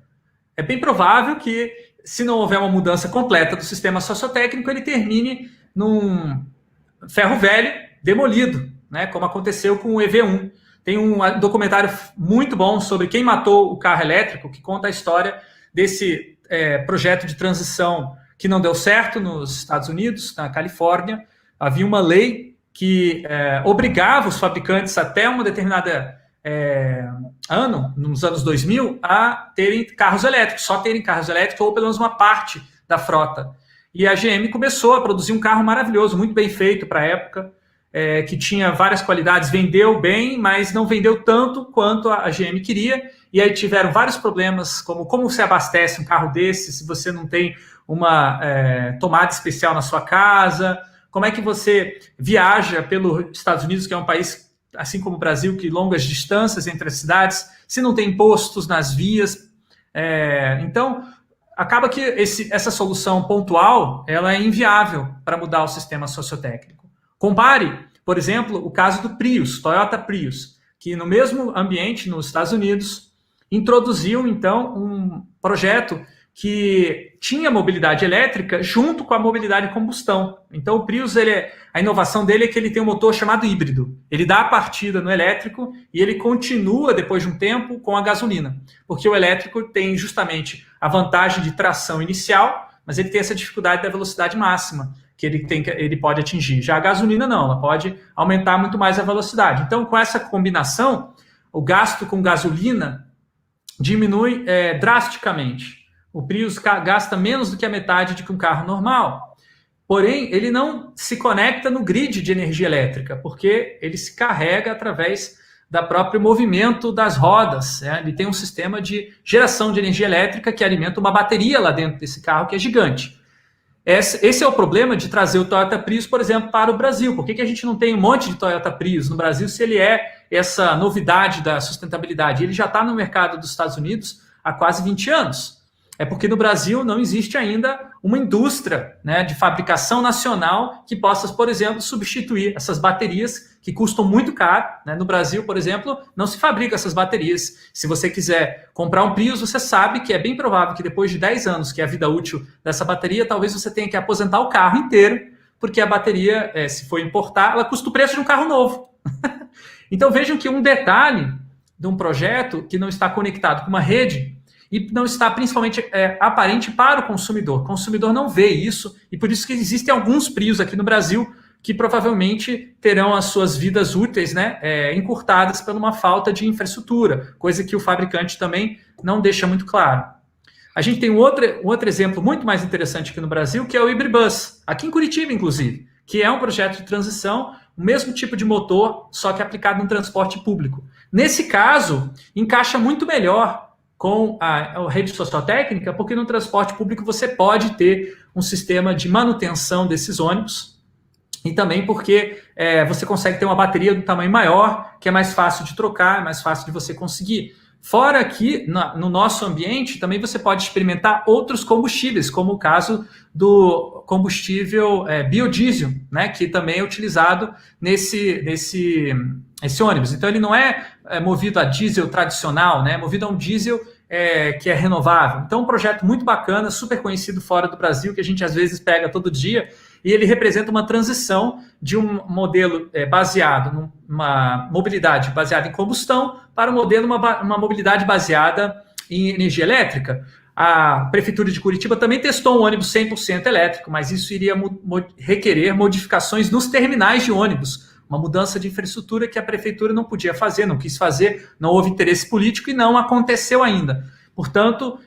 é bem provável que, se não houver uma mudança completa do sistema sociotécnico, ele termine num ferro velho demolido, né, como aconteceu com o EV1. Tem um documentário muito bom sobre quem matou o carro elétrico, que conta a história desse projeto de transição que não deu certo nos Estados Unidos, na Califórnia. Havia uma lei que obrigava os fabricantes até uma determinada ano, nos anos 2000, a terem carros elétricos, só terem carros elétricos ou pelo menos uma parte da frota. E a GM começou a produzir um carro maravilhoso, muito bem feito para a época, que tinha várias qualidades, vendeu bem, mas não vendeu tanto quanto a GM queria, e aí tiveram vários problemas, como você abastece um carro desse se você não tem uma tomada especial na sua casa, como é que você viaja pelos Estados Unidos, que é um país, assim como o Brasil, que longas distâncias entre as cidades, se não tem postos nas vias. Então, acaba que essa solução pontual ela é inviável para mudar o sistema sociotécnico. Compare, por exemplo, o caso do Prius, Toyota Prius, que no mesmo ambiente, nos Estados Unidos, introduziu, então, um projeto que tinha mobilidade elétrica junto com a mobilidade de combustão. Então, o Prius, a inovação dele é que ele tem um motor chamado híbrido. Ele dá a partida no elétrico e ele continua, depois de um tempo, com a gasolina. Porque o elétrico tem justamente a vantagem de tração inicial, mas ele tem essa dificuldade da velocidade máxima que ele pode atingir. Já a gasolina não, ela pode aumentar muito mais a velocidade. Então, com essa combinação, o gasto com gasolina diminui drasticamente. O Prius gasta menos do que a metade de um carro normal. Porém, ele não se conecta no grid de energia elétrica, porque ele se carrega através do próprio movimento das rodas. Ele tem um sistema de geração de energia elétrica que alimenta uma bateria lá dentro desse carro, que é gigante. Esse é o problema de trazer o Toyota Prius, por exemplo, para o Brasil. Por que a gente não tem um monte de Toyota Prius no Brasil se ele é essa novidade da sustentabilidade? Ele já está no mercado dos Estados Unidos há quase 20 anos. É porque no Brasil não existe ainda uma indústria, né, de fabricação nacional que possa, por exemplo, substituir essas baterias que custam muito caro. Né? No Brasil, por exemplo, não se fabrica essas baterias. Se você quiser comprar um Prius, você sabe que é bem provável que depois de 10 anos, que é a vida útil dessa bateria, talvez você tenha que aposentar o carro inteiro, porque a bateria, se for importar, ela custa o preço de um carro novo. Então vejam que um detalhe de um projeto que não está conectado com uma rede e não está principalmente aparente para o consumidor. O consumidor não vê isso, e por isso que existem alguns Prius aqui no Brasil que provavelmente terão as suas vidas úteis, né, encurtadas por uma falta de infraestrutura, coisa que o fabricante também não deixa muito claro. A gente tem um outro exemplo muito mais interessante aqui no Brasil, que é o Ibribus, aqui em Curitiba, inclusive, que é um projeto de transição, o mesmo tipo de motor, só que aplicado no transporte público. Nesse caso, encaixa muito melhor com a rede sociotécnica, porque no transporte público você pode ter um sistema de manutenção desses ônibus, e também porque você consegue ter uma bateria de um tamanho maior, que é mais fácil de trocar, é mais fácil de você conseguir. Fora que, no nosso ambiente, também você pode experimentar outros combustíveis, como o caso do combustível biodiesel, né, que também é utilizado nesse ônibus. Então, ele não é movido a diesel tradicional, né, é movido a um diesel que é renovável. Então, um projeto muito bacana, super conhecido fora do Brasil, que a gente às vezes pega todo dia, e ele representa uma transição de um modelo baseado numa mobilidade baseada em combustão para um modelo, uma mobilidade baseada em energia elétrica. A Prefeitura de Curitiba também testou um ônibus 100% elétrico, mas isso iria requerer modificações nos terminais de ônibus, uma mudança de infraestrutura que a Prefeitura não podia fazer, não quis fazer, não houve interesse político e não aconteceu ainda. Portanto,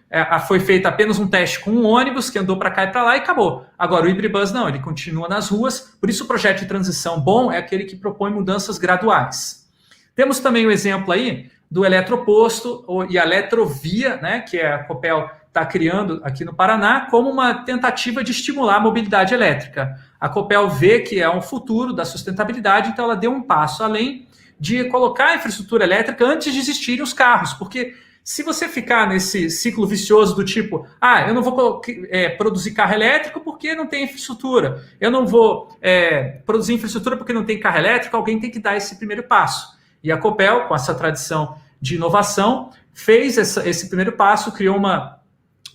foi feito apenas um teste com um ônibus que andou para cá e para lá e acabou. Agora, o Ibribus não, ele continua nas ruas, por isso o projeto de transição bom é aquele que propõe mudanças graduais. Temos também o exemplo aí do eletroposto e a eletrovia, né, que a Copel está criando aqui no Paraná, como uma tentativa de estimular a mobilidade elétrica. A Copel vê que é um futuro da sustentabilidade, então ela deu um passo além de colocar a infraestrutura elétrica antes de existirem os carros, porque se você ficar nesse ciclo vicioso do tipo, eu não vou produzir carro elétrico porque não tem infraestrutura, eu não vou produzir infraestrutura porque não tem carro elétrico, alguém tem que dar esse primeiro passo. E a Copel, com essa tradição de inovação, fez esse primeiro passo, criou uma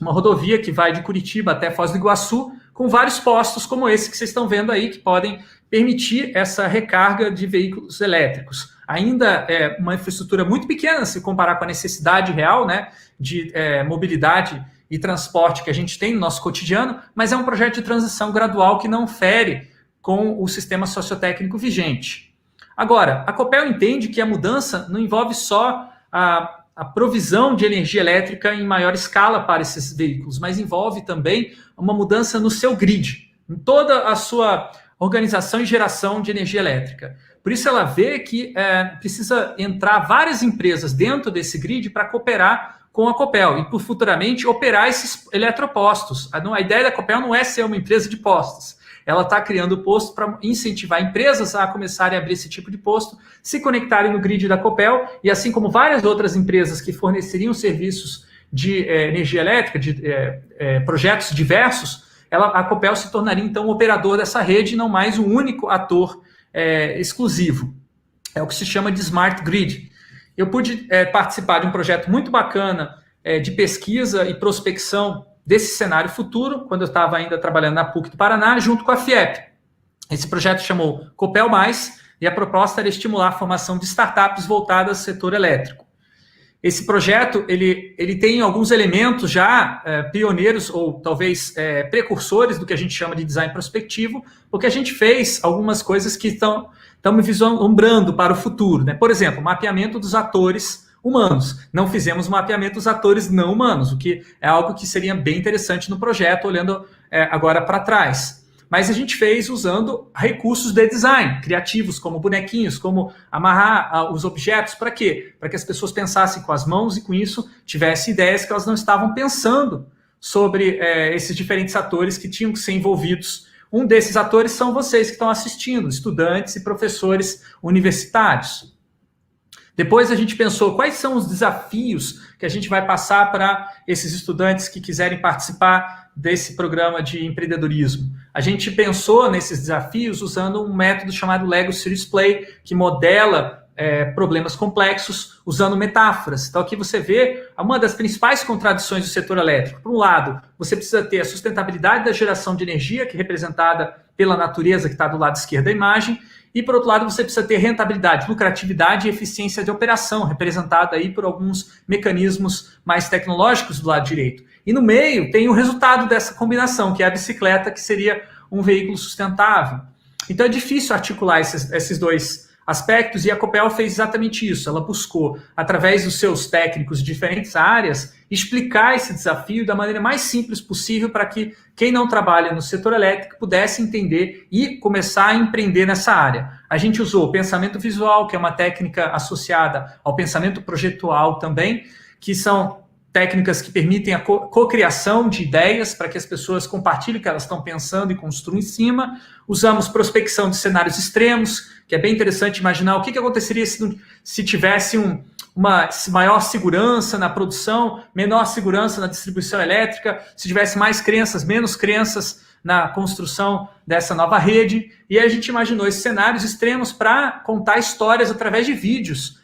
rodovia que vai de Curitiba até Foz do Iguaçu, com vários postos como esse que vocês estão vendo aí, que podem permitir essa recarga de veículos elétricos. Ainda é uma infraestrutura muito pequena se comparar com a necessidade real, né, de mobilidade e transporte que a gente tem no nosso cotidiano, mas é um projeto de transição gradual que não fere com o sistema sociotécnico vigente. Agora, a Copel entende que a mudança não envolve só a provisão de energia elétrica em maior escala para esses veículos, mas envolve também uma mudança no seu grid, em toda a sua organização e geração de energia elétrica. Por isso ela vê que precisa entrar várias empresas dentro desse grid para cooperar com a Copel e, futuramente, operar esses eletropostos. A ideia da Copel não é ser uma empresa de postos. Ela está criando posto para incentivar empresas a começarem a abrir esse tipo de posto, se conectarem no grid da Copel, e assim como várias outras empresas que forneceriam serviços de energia elétrica, de projetos diversos, a Copel se tornaria, então, um operador dessa rede, e não mais um único ator exclusivo. É o que se chama de Smart Grid. Eu pude participar de um projeto muito bacana de pesquisa e prospecção desse cenário futuro, quando eu estava ainda trabalhando na PUC do Paraná, junto com a FIEP. Esse projeto chamou Copel Mais, e a proposta era estimular a formação de startups voltadas ao setor elétrico. Esse projeto ele tem alguns elementos já pioneiros, ou talvez precursores do que a gente chama de design prospectivo, porque a gente fez algumas coisas que estão me vislumbrando para o futuro, né? Por exemplo, mapeamento dos atores humanos. Não fizemos mapeamento dos atores não humanos, o que é algo que seria bem interessante no projeto, olhando agora para trás. Mas a gente fez usando recursos de design, criativos, como bonequinhos, como amarrar os objetos. Para quê? Para que as pessoas pensassem com as mãos e, com isso, tivessem ideias que elas não estavam pensando sobre esses diferentes atores que tinham que ser envolvidos. Um desses atores são vocês que estão assistindo, estudantes e professores universitários. Depois a gente pensou quais são os desafios que a gente vai passar para esses estudantes que quiserem participar desse programa de empreendedorismo. A gente pensou nesses desafios usando um método chamado Lego Serious Play, que modela problemas complexos usando metáforas. Então aqui você vê uma das principais contradições do setor elétrico. Por um lado, você precisa ter a sustentabilidade da geração de energia, que é representada pela natureza, que está do lado esquerdo da imagem, e por outro lado você precisa ter rentabilidade, lucratividade e eficiência de operação, representada aí por alguns mecanismos mais tecnológicos do lado direito. E no meio tem o resultado dessa combinação, que é a bicicleta, que seria um veículo sustentável. Então é difícil articular esses dois aspectos, e a Copel fez exatamente isso. Ela buscou, através dos seus técnicos de diferentes áreas, explicar esse desafio da maneira mais simples possível para que quem não trabalha no setor elétrico pudesse entender e começar a empreender nessa área. A gente usou o pensamento visual, que é uma técnica associada ao pensamento projetual também, que são técnicas que permitem a cocriação de ideias para que as pessoas compartilhem o que elas estão pensando e construam em cima. Usamos prospecção de cenários extremos, que é bem interessante imaginar o que aconteceria se tivesse uma maior segurança na produção, menor segurança na distribuição elétrica, se tivesse mais crenças, menos crenças na construção dessa nova rede. E aí a gente imaginou esses cenários extremos para contar histórias através de vídeos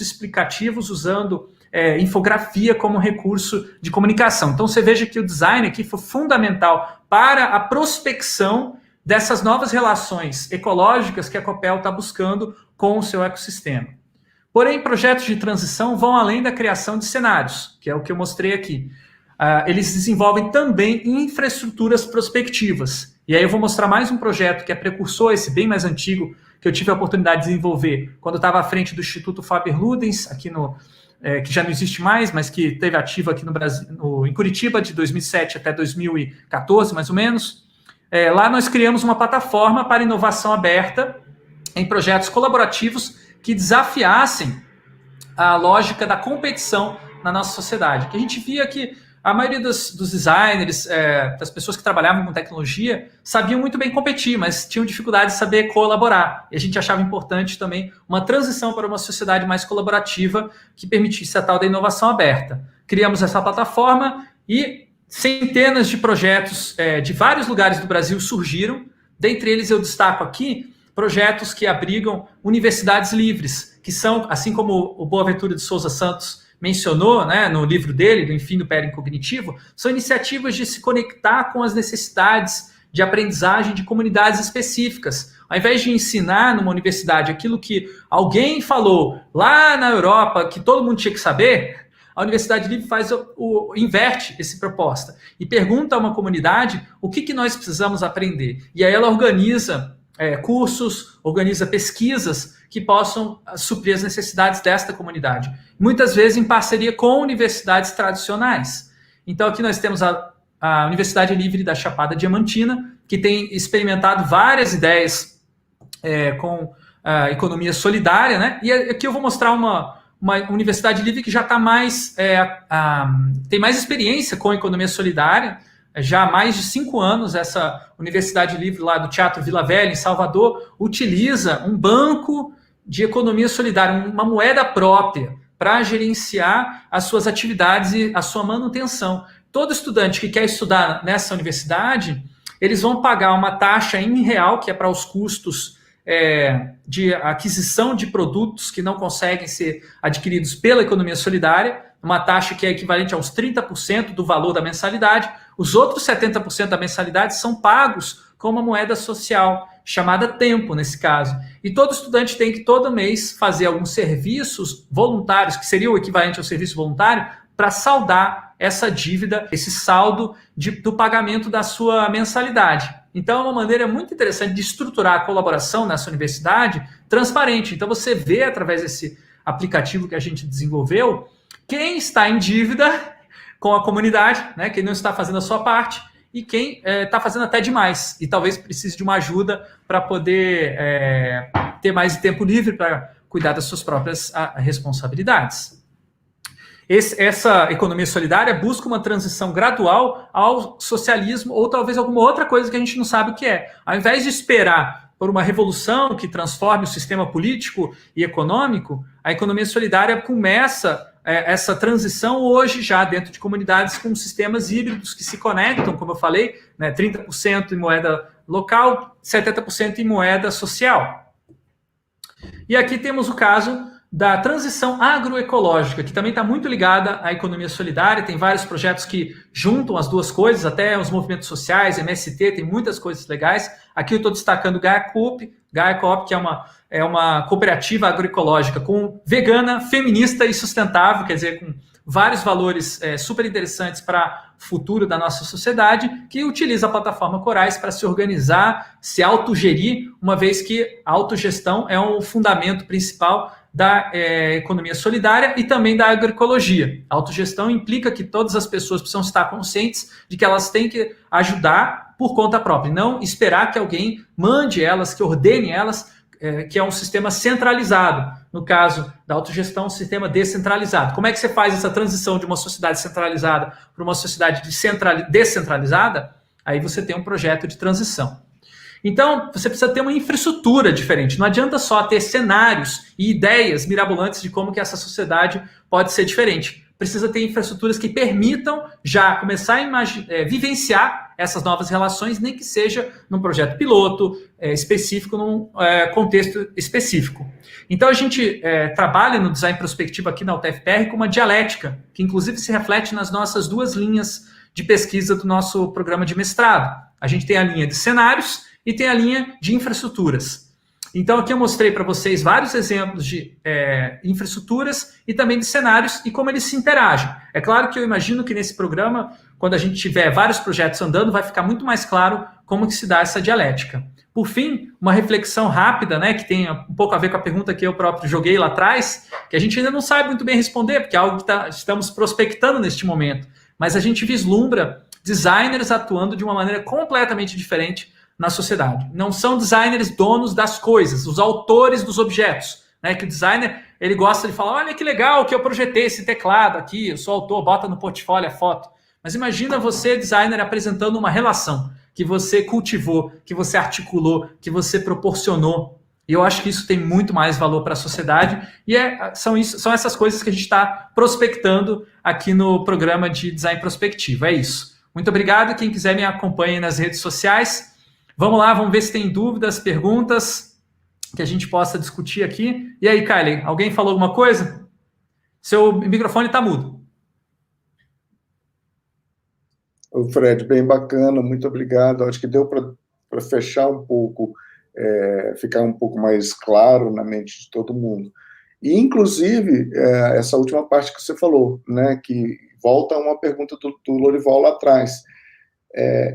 explicativos usando infografia como recurso de comunicação. Então você veja que o design aqui foi fundamental para a prospecção dessas novas relações ecológicas que a Copel está buscando com o seu ecossistema. Porém, projetos de transição vão além da criação de cenários, que é o que eu mostrei aqui. Eles desenvolvem também infraestruturas prospectivas. E aí eu vou mostrar mais um projeto que é precursor, esse bem mais antigo, que eu tive a oportunidade de desenvolver quando eu estava à frente do Instituto Faber-Ludens, aqui que já não existe mais, mas que esteve ativo aqui no Brasil, em Curitiba, de 2007 até 2014, mais ou menos. Lá nós criamos uma plataforma para inovação aberta em projetos colaborativos que desafiassem a lógica da competição na nossa sociedade. Que a gente via que a maioria dos designers, das pessoas que trabalhavam com tecnologia, sabiam muito bem competir, mas tinham dificuldade de saber colaborar. E a gente achava importante também uma transição para uma sociedade mais colaborativa que permitisse a tal da inovação aberta. Criamos essa plataforma e centenas de projetos de vários lugares do Brasil surgiram. Dentre eles eu destaco aqui projetos que abrigam universidades livres, que são, assim como o Boaventura de Souza Santos mencionou, né, no livro dele, do Enfim do Pairing Cognitivo, são iniciativas de se conectar com as necessidades de aprendizagem de comunidades específicas. Ao invés de ensinar numa universidade aquilo que alguém falou lá na Europa que todo mundo tinha que saber, a Universidade Livre inverte essa proposta e pergunta a uma comunidade o que nós precisamos aprender. E aí ela organiza cursos, organiza pesquisas que possam suprir as necessidades desta comunidade. Muitas vezes em parceria com universidades tradicionais. Então aqui nós temos a Universidade Livre da Chapada Diamantina, que tem experimentado várias ideias com a economia solidária, né? E aqui eu vou mostrar uma universidade livre que já está tem mais experiência com a economia solidária. Já há mais de 5 anos, essa Universidade Livre lá do Teatro Vila Velha, em Salvador, utiliza um banco de economia solidária, uma moeda própria, para gerenciar as suas atividades e a sua manutenção. Todo estudante que quer estudar nessa universidade, eles vão pagar uma taxa em real, que é para os custos de aquisição de produtos que não conseguem ser adquiridos pela economia solidária, uma taxa que é equivalente aos 30% do valor da mensalidade. Os outros 70% da mensalidade são pagos com uma moeda social, chamada tempo, nesse caso. E todo estudante tem que, todo mês, fazer alguns serviços voluntários, que seria o equivalente ao serviço voluntário, para saldar essa dívida, esse saldo do pagamento da sua mensalidade. Então, é uma maneira muito interessante de estruturar a colaboração nessa universidade transparente. Então, você vê, através desse aplicativo que a gente desenvolveu, quem está em dívida com a comunidade, né, quem não está fazendo a sua parte, e quem está fazendo até demais, e talvez precise de uma ajuda para poder ter mais tempo livre para cuidar das suas próprias responsabilidades. essa economia solidária busca uma transição gradual ao socialismo ou talvez alguma outra coisa que a gente não sabe o que é. Ao invés de esperar por uma revolução que transforme o sistema político e econômico, a economia solidária começa essa transição hoje já dentro de comunidades com sistemas híbridos que se conectam, como eu falei, né, 30% em moeda local, 70% em moeda social. E aqui temos o caso da transição agroecológica, que também está muito ligada à economia solidária. Tem vários projetos que juntam as duas coisas, até os movimentos sociais, MST, tem muitas coisas legais. Aqui eu estou destacando Gaia Coop, que é uma cooperativa agroecológica vegana, feminista e sustentável, quer dizer, com vários valores super interessantes para o futuro da nossa sociedade, que utiliza a plataforma Corais para se organizar, se autogerir, uma vez que a autogestão é um fundamento principal da economia solidária e também da agroecologia. A autogestão implica que todas as pessoas precisam estar conscientes de que elas têm que ajudar por conta própria, não esperar que alguém mande elas, que ordene elas, que é um sistema centralizado. No caso da autogestão, um sistema descentralizado. Como é que você faz essa transição de uma sociedade centralizada para uma sociedade descentralizada? Aí você tem um projeto de transição. Então, você precisa ter uma infraestrutura diferente. Não adianta só ter cenários e ideias mirabolantes de como que essa sociedade pode ser diferente. Precisa ter infraestruturas que permitam já começar a vivenciar essas novas relações, nem que seja num projeto piloto específico, num contexto específico. Então, a gente trabalha no design prospectivo aqui na UTFPR com uma dialética, que inclusive se reflete nas nossas duas linhas de pesquisa do nosso programa de mestrado. A gente tem a linha de cenários e tem a linha de infraestruturas. Então, aqui eu mostrei para vocês vários exemplos de infraestruturas e também de cenários e como eles se interagem. É claro que eu imagino que nesse programa, quando a gente tiver vários projetos andando, vai ficar muito mais claro como que se dá essa dialética. Por fim, uma reflexão rápida, né, que tem um pouco a ver com a pergunta que eu próprio joguei lá atrás, que a gente ainda não sabe muito bem responder, porque é algo que estamos prospectando neste momento, mas a gente vislumbra designers atuando de uma maneira completamente diferente na sociedade. Não são designers donos das coisas, os autores dos objetos, né? Que o designer, ele gosta de falar, olha que legal que eu projetei esse teclado aqui, eu sou autor, bota no portfólio a foto. Mas imagina você, designer, apresentando uma relação que você cultivou, que você articulou, que você proporcionou. E eu acho que isso tem muito mais valor para a sociedade e são essas coisas que a gente está prospectando aqui no programa de Design Prospectivo. É isso. Muito obrigado. Quem quiser me acompanhe nas redes sociais. Vamos lá, vamos ver se tem dúvidas, perguntas que a gente possa discutir aqui. E aí, Kylie, alguém falou alguma coisa? Seu microfone está mudo. O Fred, bem bacana, muito obrigado. Acho que deu para fechar um pouco, ficar um pouco mais claro na mente de todo mundo. E, inclusive, essa última parte que você falou, né, que volta a uma pergunta do Lorival lá atrás.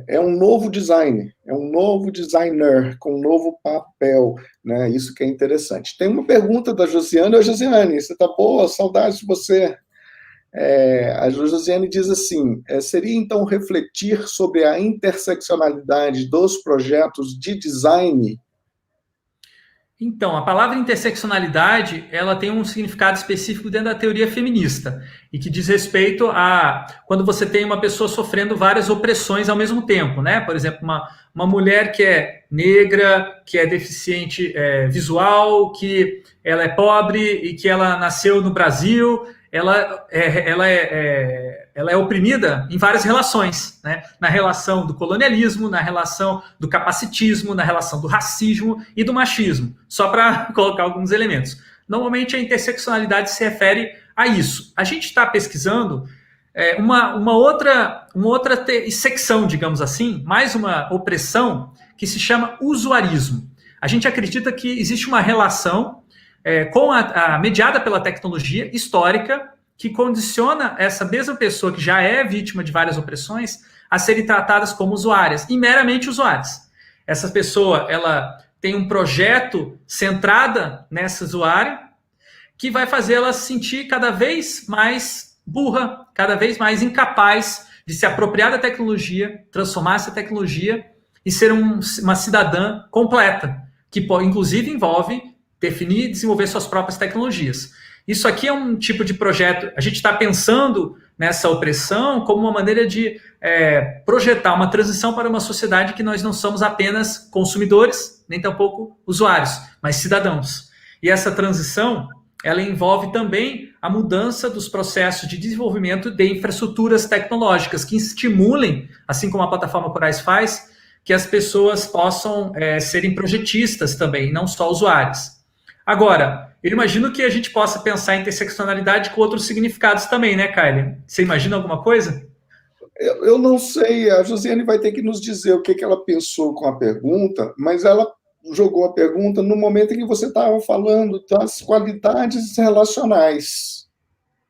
É um novo design, é um novo designer com um novo papel, né? Isso que é interessante. Tem uma pergunta da Josiane. Oi, Josiane, você tá boa? Saudades de você. A Josiane diz assim, seria então refletir sobre a interseccionalidade dos projetos de design? Então, a palavra interseccionalidade, ela tem um significado específico dentro da teoria feminista e que diz respeito a quando você tem uma pessoa sofrendo várias opressões ao mesmo tempo, né? Por exemplo, uma mulher que é negra, que é deficiente visual, que ela é pobre e que ela nasceu no Brasil, ela é oprimida em várias relações, né? Na relação do colonialismo, na relação do capacitismo, na relação do racismo e do machismo, só para colocar alguns elementos. Normalmente a interseccionalidade se refere a isso. A gente está pesquisando uma outra secção, digamos assim, mais uma opressão que se chama usuarismo. A gente acredita que existe uma relação mediada pela tecnologia histórica que condiciona essa mesma pessoa que já é vítima de várias opressões a serem tratadas como usuárias, e meramente usuárias. Essa pessoa, ela tem um projeto centrada nessa usuária que vai fazer ela se sentir cada vez mais burra, cada vez mais incapaz de se apropriar da tecnologia, transformar essa tecnologia e ser uma cidadã completa, que inclusive envolve definir e desenvolver suas próprias tecnologias. Isso aqui é um tipo de projeto, a gente está pensando nessa opressão como uma maneira de projetar uma transição para uma sociedade que nós não somos apenas consumidores, nem tampouco usuários, mas cidadãos. E essa transição, ela envolve também a mudança dos processos de desenvolvimento de infraestruturas tecnológicas que estimulem, assim como a plataforma Corais faz, que as pessoas possam serem projetistas também, não só usuários. Agora, eu imagino que a gente possa pensar em interseccionalidade com outros significados também, né, Kylie? Você imagina alguma coisa? Eu não sei, a Josiane vai ter que nos dizer o que ela pensou com a pergunta, mas ela jogou a pergunta no momento em que você estava falando das qualidades relacionais.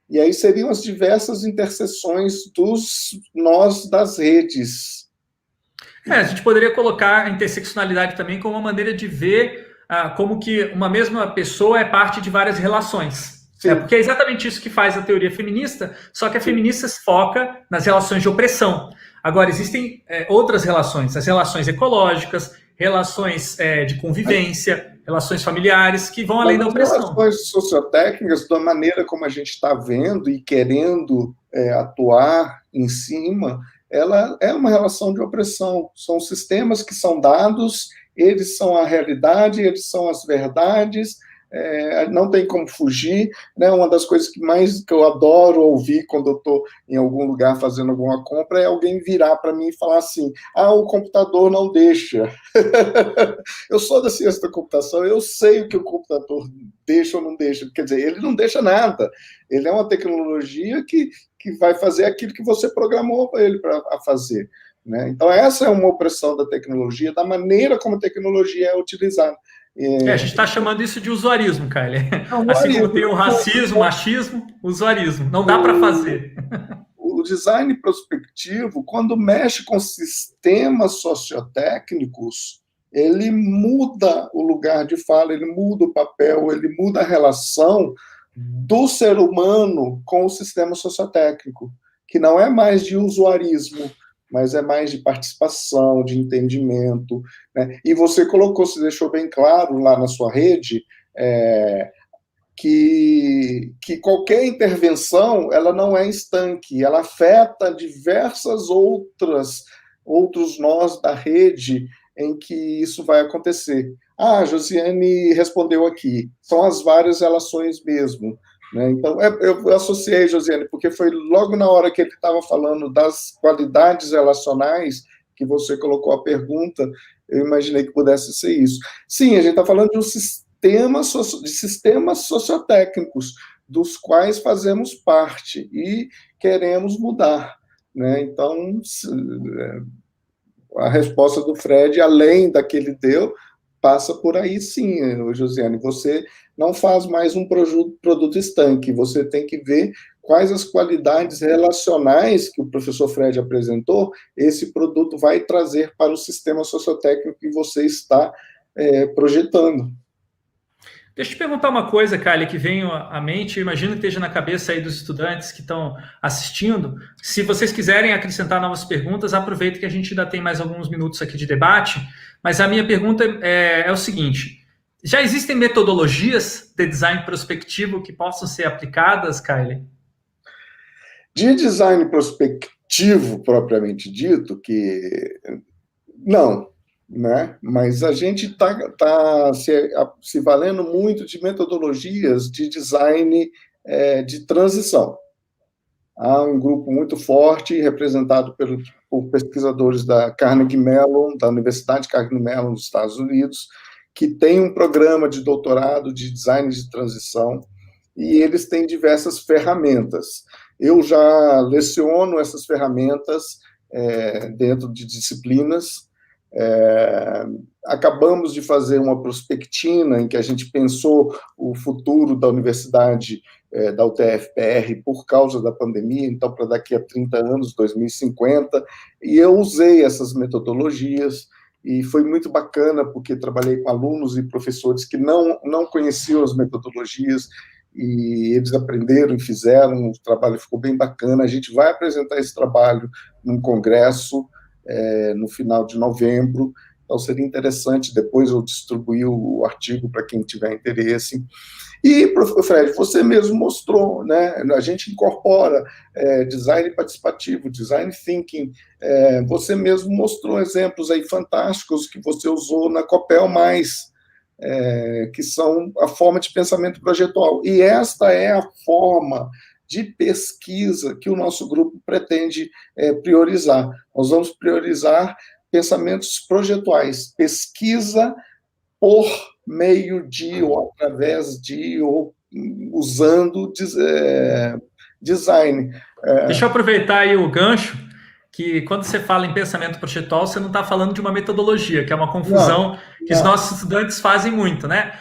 E aí seriam as diversas interseções dos nós das redes. A gente poderia colocar a interseccionalidade também como uma maneira de ver como que uma mesma pessoa é parte de várias relações. Porque é exatamente isso que faz a teoria feminista, só que a feminista se foca nas relações de opressão. Agora, existem outras relações, as relações ecológicas, relações de convivência, relações familiares, que vão além da opressão. As relações sociotécnicas, da maneira como a gente está vendo e querendo atuar em cima, ela é uma relação de opressão. São sistemas que são dados, eles são a realidade, eles são as verdades, não tem como fugir, né? Uma das coisas que eu adoro ouvir quando eu estou em algum lugar fazendo alguma compra é alguém virar para mim e falar assim: o computador não deixa. Eu sou da ciência da computação, eu sei o que o computador deixa ou não deixa. Quer dizer, ele não deixa nada. Ele é uma tecnologia que vai fazer aquilo que você programou para ele para fazer. Né? Então, essa é uma opressão da tecnologia, da maneira como a tecnologia é utilizada. A gente está chamando isso de usuarismo, Kylie. Assim como tem o racismo, o machismo, usuarismo. Não dá para fazer. O design prospectivo, quando mexe com sistemas sociotécnicos, ele muda o lugar de fala, ele muda o papel, ele muda a relação do ser humano com o sistema sociotécnico, que não é mais de usuarismo, mas é mais de participação, de entendimento. Né? E você deixou bem claro lá na sua rede que qualquer intervenção ela não é estanque, ela afeta diversas outros nós da rede em que isso vai acontecer. A Josiane respondeu aqui, são as várias relações mesmo. Né? Então, eu associei, Josiane, porque foi logo na hora que ele estava falando das qualidades relacionais que você colocou a pergunta, eu imaginei que pudesse ser isso. Sim, a gente está falando de sistemas sociotécnicos, dos quais fazemos parte e queremos mudar. Né? Então, a resposta do Fred, além da que ele deu, passa por aí sim, Josiane. Você não faz mais um produto estanque, você tem que ver quais as qualidades relacionais que o professor Fred apresentou, esse produto vai trazer para o sistema sociotécnico que você está projetando. Deixa eu te perguntar uma coisa, Kylie, que vem à mente, eu imagino que esteja na cabeça aí dos estudantes que estão assistindo. Se vocês quiserem acrescentar novas perguntas, aproveita que a gente ainda tem mais alguns minutos aqui de debate, mas a minha pergunta é o seguinte: já existem metodologias de design prospectivo que possam ser aplicadas, Kylie? De design prospectivo, propriamente dito, que não, né? Mas a gente está se valendo muito de metodologias de design de transição. Há um grupo muito forte, representado por pesquisadores da Carnegie Mellon, da Universidade Carnegie Mellon dos Estados Unidos, que tem um programa de doutorado de design de transição, e eles têm diversas ferramentas. Eu já leciono essas ferramentas dentro de disciplinas. Acabamos de fazer uma prospectina em que a gente pensou o futuro da universidade da UTF-PR por causa da pandemia, então para daqui a 30 anos, 2050, e eu usei essas metodologias e foi muito bacana porque trabalhei com alunos e professores que não conheciam as metodologias e eles aprenderam e fizeram, o trabalho ficou bem bacana. A gente vai apresentar esse trabalho num congresso no final de novembro, Então, seria interessante depois eu distribuir o artigo para quem tiver interesse. E, Fred, você mesmo mostrou, né? A gente incorpora design participativo, design thinking. Você mesmo mostrou exemplos aí fantásticos que você usou na Copel+, que são a forma de pensamento projetual. E esta é a forma de pesquisa que o nosso grupo pretende priorizar. Nós vamos priorizar pensamentos projetuais, pesquisa por meio de, ou através de, ou usando design. Deixa eu aproveitar aí o gancho, que quando você fala em pensamento projetual, você não está falando de uma metodologia, que é uma confusão que os nossos estudantes fazem muito, né?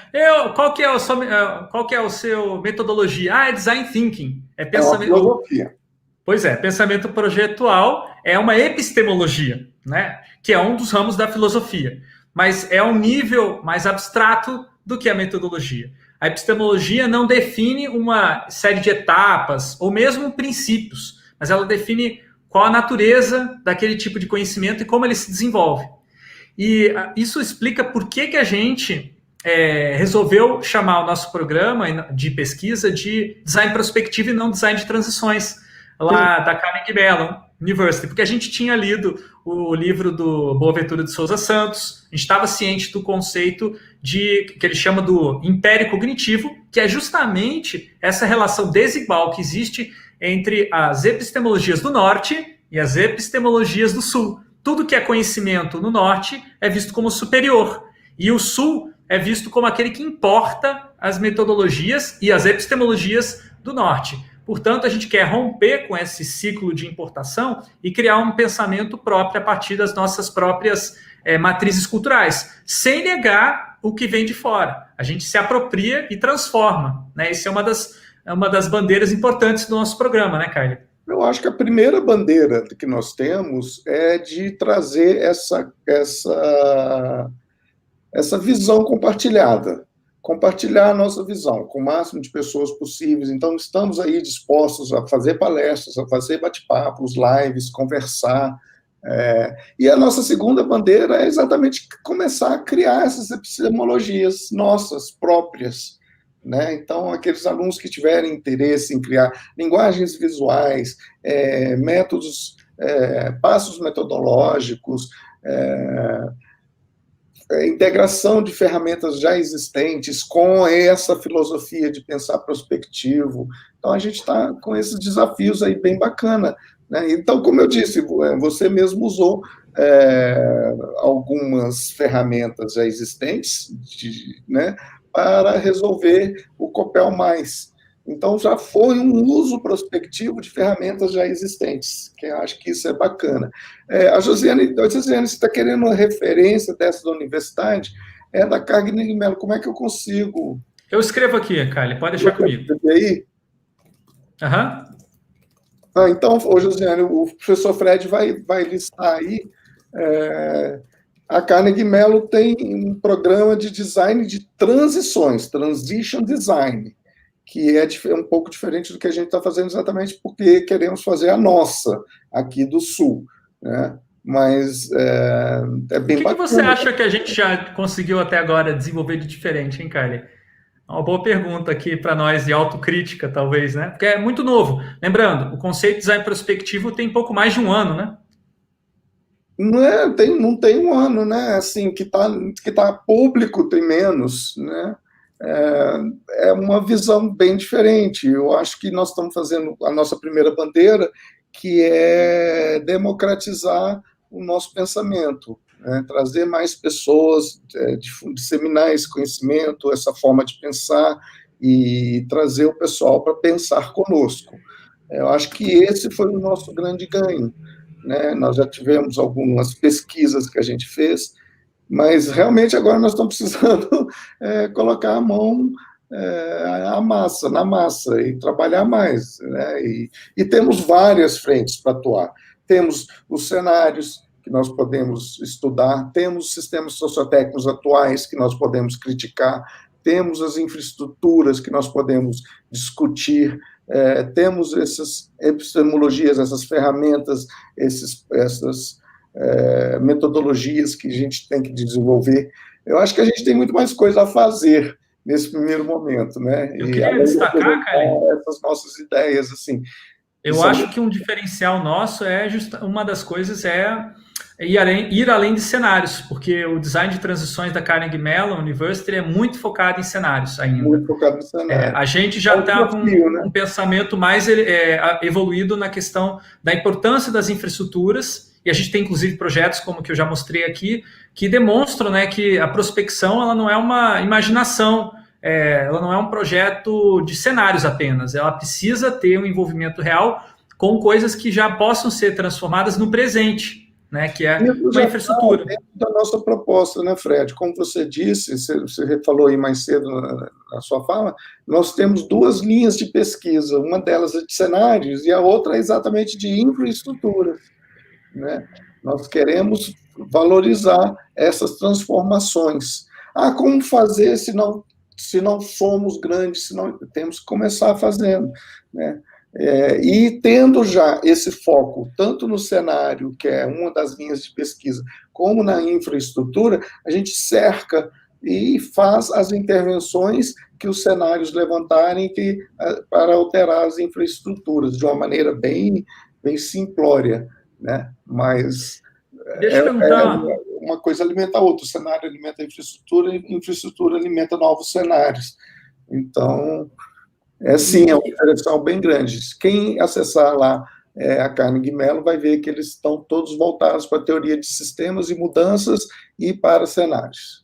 Qual que é o seu metodologia? É design thinking. É pensamento. É uma filosofia. Pois é, pensamento projetual é uma epistemologia, né? Que é um dos ramos da filosofia, mas é um nível mais abstrato do que a metodologia. A epistemologia não define uma série de etapas ou mesmo princípios, mas ela define qual a natureza daquele tipo de conhecimento e como ele se desenvolve. E isso explica por que a gente resolveu chamar o nosso programa de pesquisa de design prospectivo e não design de transições, lá da Carnegie Mellon University, porque a gente tinha lido o livro do Boaventura de Souza Santos, a gente estava ciente do conceito que ele chama do império cognitivo, que é justamente essa relação desigual que existe entre as epistemologias do norte e as epistemologias do sul. Tudo que é conhecimento no norte é visto como superior, e o sul é visto como aquele que importa as metodologias e as epistemologias do norte. Portanto, a gente quer romper com esse ciclo de importação e criar um pensamento próprio a partir das nossas próprias matrizes culturais, sem negar o que vem de fora. A gente se apropria e transforma, né? Isso é uma das bandeiras importantes do nosso programa, né, Kylie? Eu acho que a primeira bandeira que nós temos é de trazer essa visão compartilhada. Compartilhar a nossa visão com o máximo de pessoas possíveis. Então, estamos aí dispostos a fazer palestras, a fazer bate-papos, lives, conversar. E a nossa segunda bandeira é exatamente começar a criar essas epistemologias nossas, próprias. Né? Então, aqueles alunos que tiverem interesse em criar linguagens visuais, métodos, passos metodológicos, integração de ferramentas já existentes com essa filosofia de pensar prospectivo. Então, a gente está com esses desafios aí bem bacana. Né? Então, como eu disse, você mesmo usou algumas ferramentas já existentes, né, para resolver o Copel+. Então, já foi um uso prospectivo de ferramentas já existentes, que eu acho que isso é bacana. A Josiane, você está querendo uma referência dessa da universidade? É da Carnegie Mellon. Como é que eu consigo? Eu escrevo aqui, Kylie, pode deixar comigo. Aí? Então, Josiane, o professor Fred vai listar aí. A Carnegie Mellon tem um programa de design de transições, Transition Design, que é um pouco diferente do que a gente está fazendo exatamente porque queremos fazer a nossa, aqui do Sul, né? Mas é bem bacana. O que você acha que a gente já conseguiu até agora desenvolver de diferente, hein, Kylie? Uma boa pergunta aqui para nós, de autocrítica, talvez, né? Porque é muito novo. Lembrando, o conceito de design prospectivo tem pouco mais de um ano, né? Não tem um ano, né? Assim, que tá público tem menos, né? É uma visão bem diferente. Eu acho que nós estamos fazendo a nossa primeira bandeira, que é democratizar o nosso pensamento, né? Trazer mais pessoas, disseminar esse conhecimento, essa forma de pensar e trazer o pessoal para pensar conosco. Eu acho que esse foi o nosso grande ganho, né? Nós já tivemos algumas pesquisas que a gente fez, mas realmente agora nós estamos precisando colocar a mão na massa e trabalhar mais, né? E temos várias frentes para atuar. Temos os cenários que nós podemos estudar, temos os sistemas sociotécnicos atuais que nós podemos criticar, temos as infraestruturas que nós podemos discutir, temos essas epistemologias, essas ferramentas, essas metodologias que a gente tem que desenvolver. Eu acho que a gente tem muito mais coisa a fazer nesse primeiro momento, né? Eu E queria além de destacar, Karen, essas nossas ideias, assim. eu acho que um diferencial nosso uma das coisas é ir além de cenários, porque o design de transições da Carnegie Mellon University é muito focado em cenários ainda. Muito focado no cenário. A gente já está com um pensamento mais evoluído na questão da importância das infraestruturas, e a gente tem inclusive projetos como o que eu já mostrei aqui, que demonstram, né, que a prospecção ela não é uma imaginação, ela não é um projeto de cenários apenas, ela precisa ter um envolvimento real com coisas que já possam ser transformadas no presente, né, que é uma infraestrutura. Dentro da nossa proposta, né, Fred? Como você disse, você falou aí mais cedo na sua fala, nós temos duas linhas de pesquisa, uma delas é de cenários e a outra é exatamente de infraestrutura, né? Nós queremos valorizar essas transformações. Como fazer se não somos grandes, se não temos que começar fazendo, né? E tendo já esse foco, tanto no cenário, que é uma das linhas de pesquisa, como na infraestrutura, a gente cerca e faz as intervenções que os cenários levantarem para alterar as infraestruturas de uma maneira bem, bem simplória, né? Mas deixa eu perguntar. Uma coisa alimenta a outra, o cenário alimenta a infraestrutura alimenta novos cenários. Então, sim, é uma diferencial bem grande. Quem acessar lá a Carnegie Mellon vai ver que eles estão todos voltados para a teoria de sistemas e mudanças e para cenários.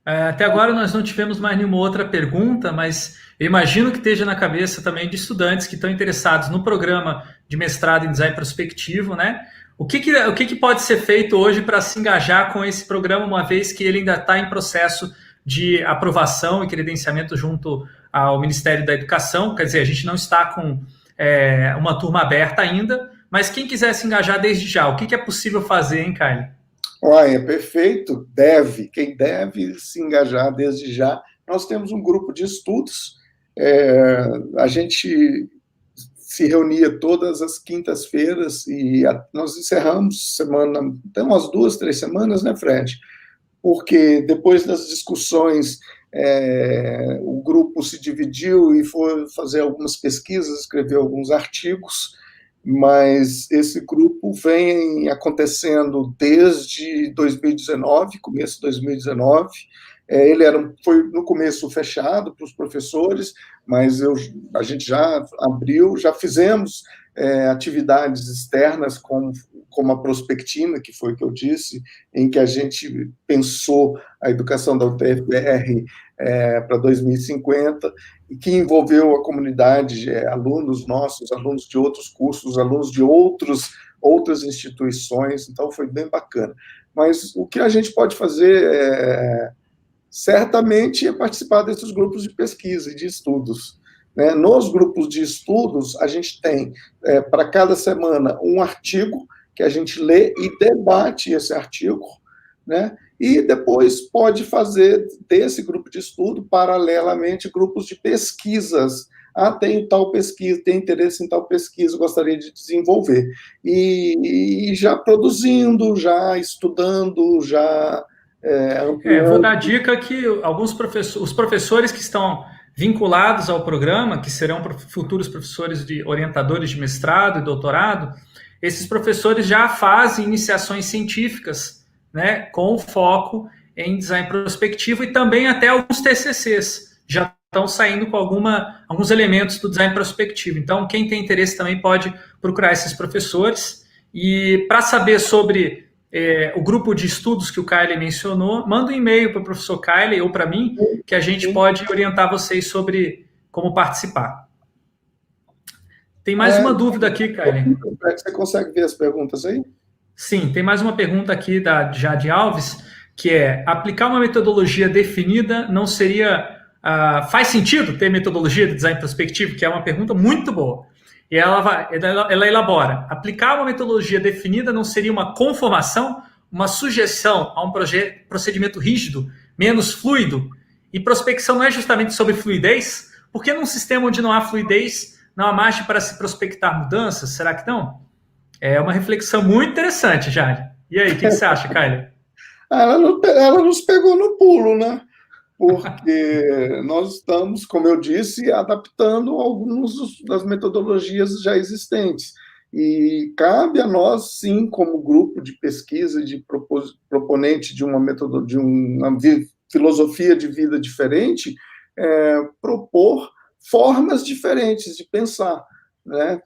Até agora nós não tivemos mais nenhuma outra pergunta, mas eu imagino que esteja na cabeça também de estudantes que estão interessados no programa de mestrado em design prospectivo, né? O que pode ser feito hoje para se engajar com esse programa, uma vez que ele ainda está em processo de aprovação e credenciamento junto ao Ministério da Educação? Quer dizer, a gente não está com uma turma aberta ainda, mas quem quiser se engajar desde já, o que é possível fazer, hein, Kylie? É perfeito, quem deve se engajar desde já. Nós temos um grupo de estudos, a gente se reunia todas as quintas-feiras e nós encerramos tem umas 2, 3 semanas, né, Fred? Porque depois das discussões, o grupo se dividiu e foi fazer algumas pesquisas, escrever alguns artigos, mas esse grupo vem acontecendo desde 2019, começo de 2019. Ele foi no começo fechado para os professores, mas a gente já abriu, já fizemos atividades externas como a prospectina, que foi o que eu disse, em que a gente pensou a educação da UTFPR para 2050, e que envolveu a comunidade, alunos nossos, alunos de outros cursos, alunos de outras instituições, então foi bem bacana. Mas o que a gente pode fazer certamente é participar desses grupos de pesquisa e de estudos, né? Nos grupos de estudos, a gente tem, para cada semana, um artigo que a gente lê e debate esse artigo, né? E depois pode fazer desse grupo de estudo, paralelamente, grupos de pesquisas. Tenho tal pesquisa, tenho interesse em tal pesquisa, gostaria de desenvolver. E já produzindo, já estudando, já ampliando. Vou dar a dica que os professores que estão vinculados ao programa, que serão futuros professores orientadores de mestrado e doutorado, esses professores já fazem iniciações científicas, né, com foco em design prospectivo, e também até alguns TCCs já estão saindo com alguns elementos do design prospectivo. Então, quem tem interesse também pode procurar esses professores. E para saber sobre o grupo de estudos que o Kylie mencionou, manda um e-mail para o professor Kylie ou para mim, que a gente pode orientar vocês sobre como participar. Tem mais uma dúvida aqui, Kylie. Você consegue ver as perguntas aí? Sim, tem mais uma pergunta aqui da Jade Alves, que é: aplicar uma metodologia definida não seria... faz sentido ter metodologia de design prospectivo? Que é uma pergunta muito boa. E ela elabora: aplicar uma metodologia definida não seria uma conformação, uma sugestão a um procedimento rígido, menos fluido? E prospecção não é justamente sobre fluidez? Porque num sistema onde não há fluidez, não há margem para se prospectar mudanças? Será que não? É uma reflexão muito interessante, Jade. E aí, o que você acha, Kylie? Ela nos pegou no pulo, né? Porque nós estamos, como eu disse, adaptando algumas das metodologias já existentes. E cabe a nós, sim, como grupo de pesquisa, proponente de uma filosofia de vida diferente, propor formas diferentes de pensar. Né?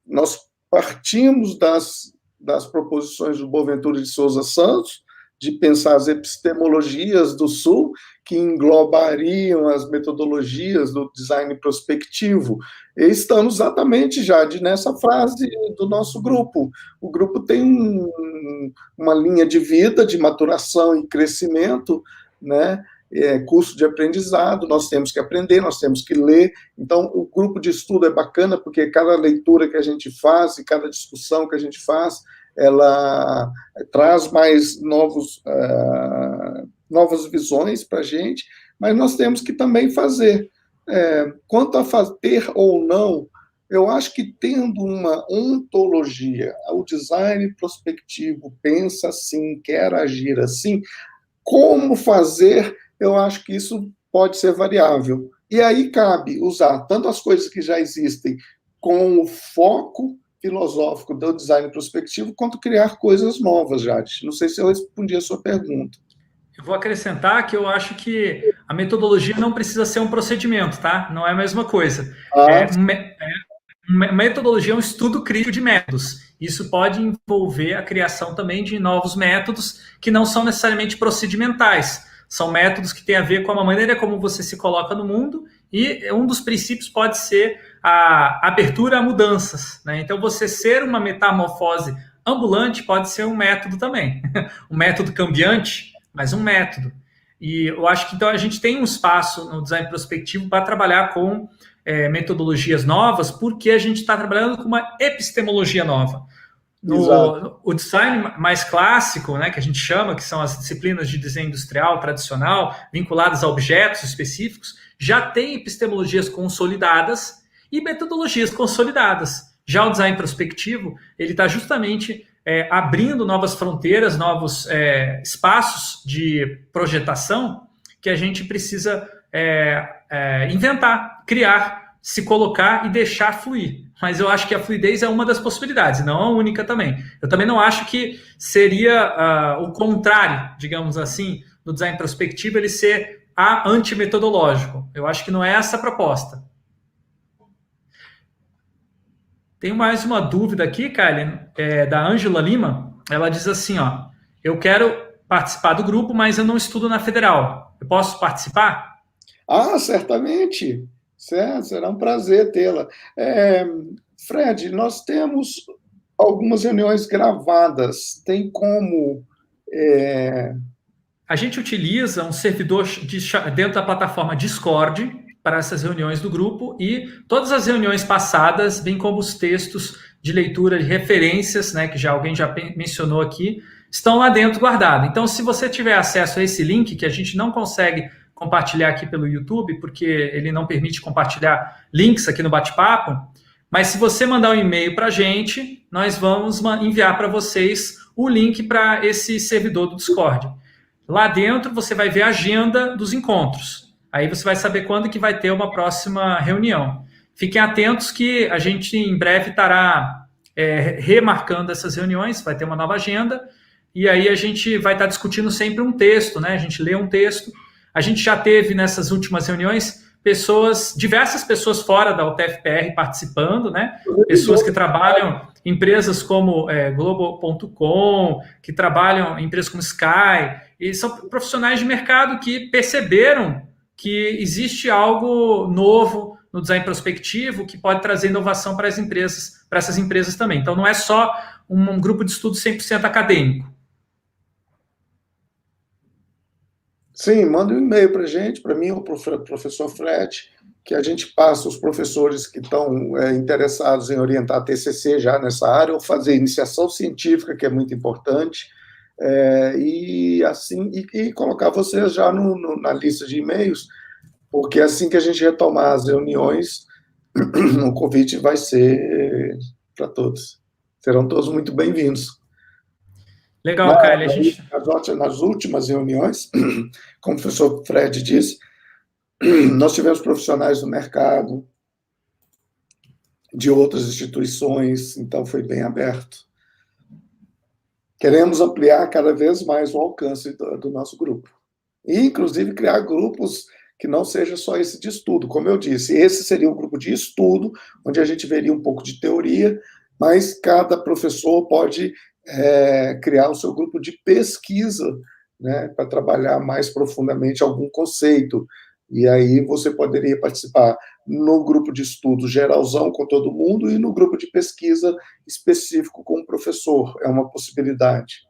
Nós partimos das proposições do Boaventura de Souza Santos, de pensar as epistemologias do Sul, que englobariam as metodologias do design prospectivo. E estamos exatamente já nessa fase do nosso grupo. O grupo tem uma linha de vida, de maturação e crescimento, né? Curso de aprendizado, nós temos que aprender, nós temos que ler. Então, o grupo de estudo é bacana, porque cada leitura que a gente faz e cada discussão que a gente faz, ela traz mais novas visões para a gente, mas nós temos que também fazer. Quanto a ter ou não, eu acho que tendo uma ontologia, o design prospectivo pensa assim, quer agir assim, como fazer, eu acho que isso pode ser variável. E aí cabe usar tanto as coisas que já existem com o foco filosófico do design prospectivo, quanto criar coisas novas, Jade. Não sei se eu respondi a sua pergunta. Eu vou acrescentar que eu acho que a metodologia não precisa ser um procedimento, tá? Não é a mesma coisa. Metodologia é um estudo crítico de métodos. Isso pode envolver a criação também de novos métodos que não são necessariamente procedimentais. São métodos que têm a ver com a maneira como você se coloca no mundo, e um dos princípios pode ser a abertura a mudanças. Né? Então, você ser uma metamorfose ambulante pode ser um método também. Um método cambiante, mas um método. E eu acho que então a gente tem um espaço no design prospectivo para trabalhar com metodologias novas, porque a gente está trabalhando com uma epistemologia nova. O design mais clássico, né, que a gente chama, que são as disciplinas de desenho industrial tradicional, vinculadas a objetos específicos, já tem epistemologias consolidadas e metodologias consolidadas. Já o design prospectivo, ele está justamente abrindo novas fronteiras, novos espaços de projetação que a gente precisa inventar, criar, se colocar e deixar fluir. Mas eu acho que a fluidez é uma das possibilidades, não a única também. Eu também não acho que seria o contrário, digamos assim, do design prospectivo, ele ser antimetodológico. Eu acho que não é essa a proposta. Tem mais uma dúvida aqui, Kylie, da Ângela Lima. Ela diz assim, ó, eu quero participar do grupo, mas eu não estudo na Federal. Eu posso participar? Certamente. Será um prazer tê-la. Fred, nós temos algumas reuniões gravadas. Tem como... A gente utiliza um servidor dentro da plataforma Discord para essas reuniões do grupo, e todas as reuniões passadas, bem como os textos de leitura de referências, né, que alguém já mencionou aqui, estão lá dentro guardados. Então, se você tiver acesso a esse link, que a gente não consegue compartilhar aqui pelo YouTube, porque ele não permite compartilhar links aqui no bate-papo, mas se você mandar um e-mail para a gente, nós vamos enviar para vocês o link para esse servidor do Discord. Lá dentro você vai ver a agenda dos encontros. Aí você vai saber quando que vai ter uma próxima reunião. Fiquem atentos que a gente em breve estará remarcando essas reuniões, vai ter uma nova agenda, e aí a gente vai estar discutindo sempre um texto, né? A gente lê um texto. A gente já teve nessas últimas reuniões diversas pessoas fora da UTFPR participando, né? Pessoas que trabalham em empresas como Globo.com, que trabalham em empresas como Sky, e são profissionais de mercado que perceberam que existe algo novo no design prospectivo que pode trazer inovação para essas empresas também. Então, não é só um grupo de estudo 100% acadêmico. Sim, manda um e-mail para a gente, para mim ou para o professor Fred, que a gente passa os professores que estão interessados em orientar TCC já nessa área, ou fazer iniciação científica, que é muito importante, e assim e colocar vocês já na lista de e-mails, porque assim que a gente retomar as reuniões, o convite vai ser para todos. Serão todos muito bem-vindos. Legal, Kylie. A gente... Nas últimas reuniões, como o professor Fred disse, nós tivemos profissionais do mercado, de outras instituições, então foi bem aberto. Queremos ampliar cada vez mais o alcance do nosso grupo. E, inclusive, criar grupos que não seja só esse de estudo. Como eu disse, esse seria um grupo de estudo, onde a gente veria um pouco de teoria, mas cada professor pode criar o seu grupo de pesquisa, né, para trabalhar mais profundamente algum conceito. E aí você poderia participar no grupo de estudo geralzão com todo mundo e no grupo de pesquisa específico com o professor. É uma possibilidade.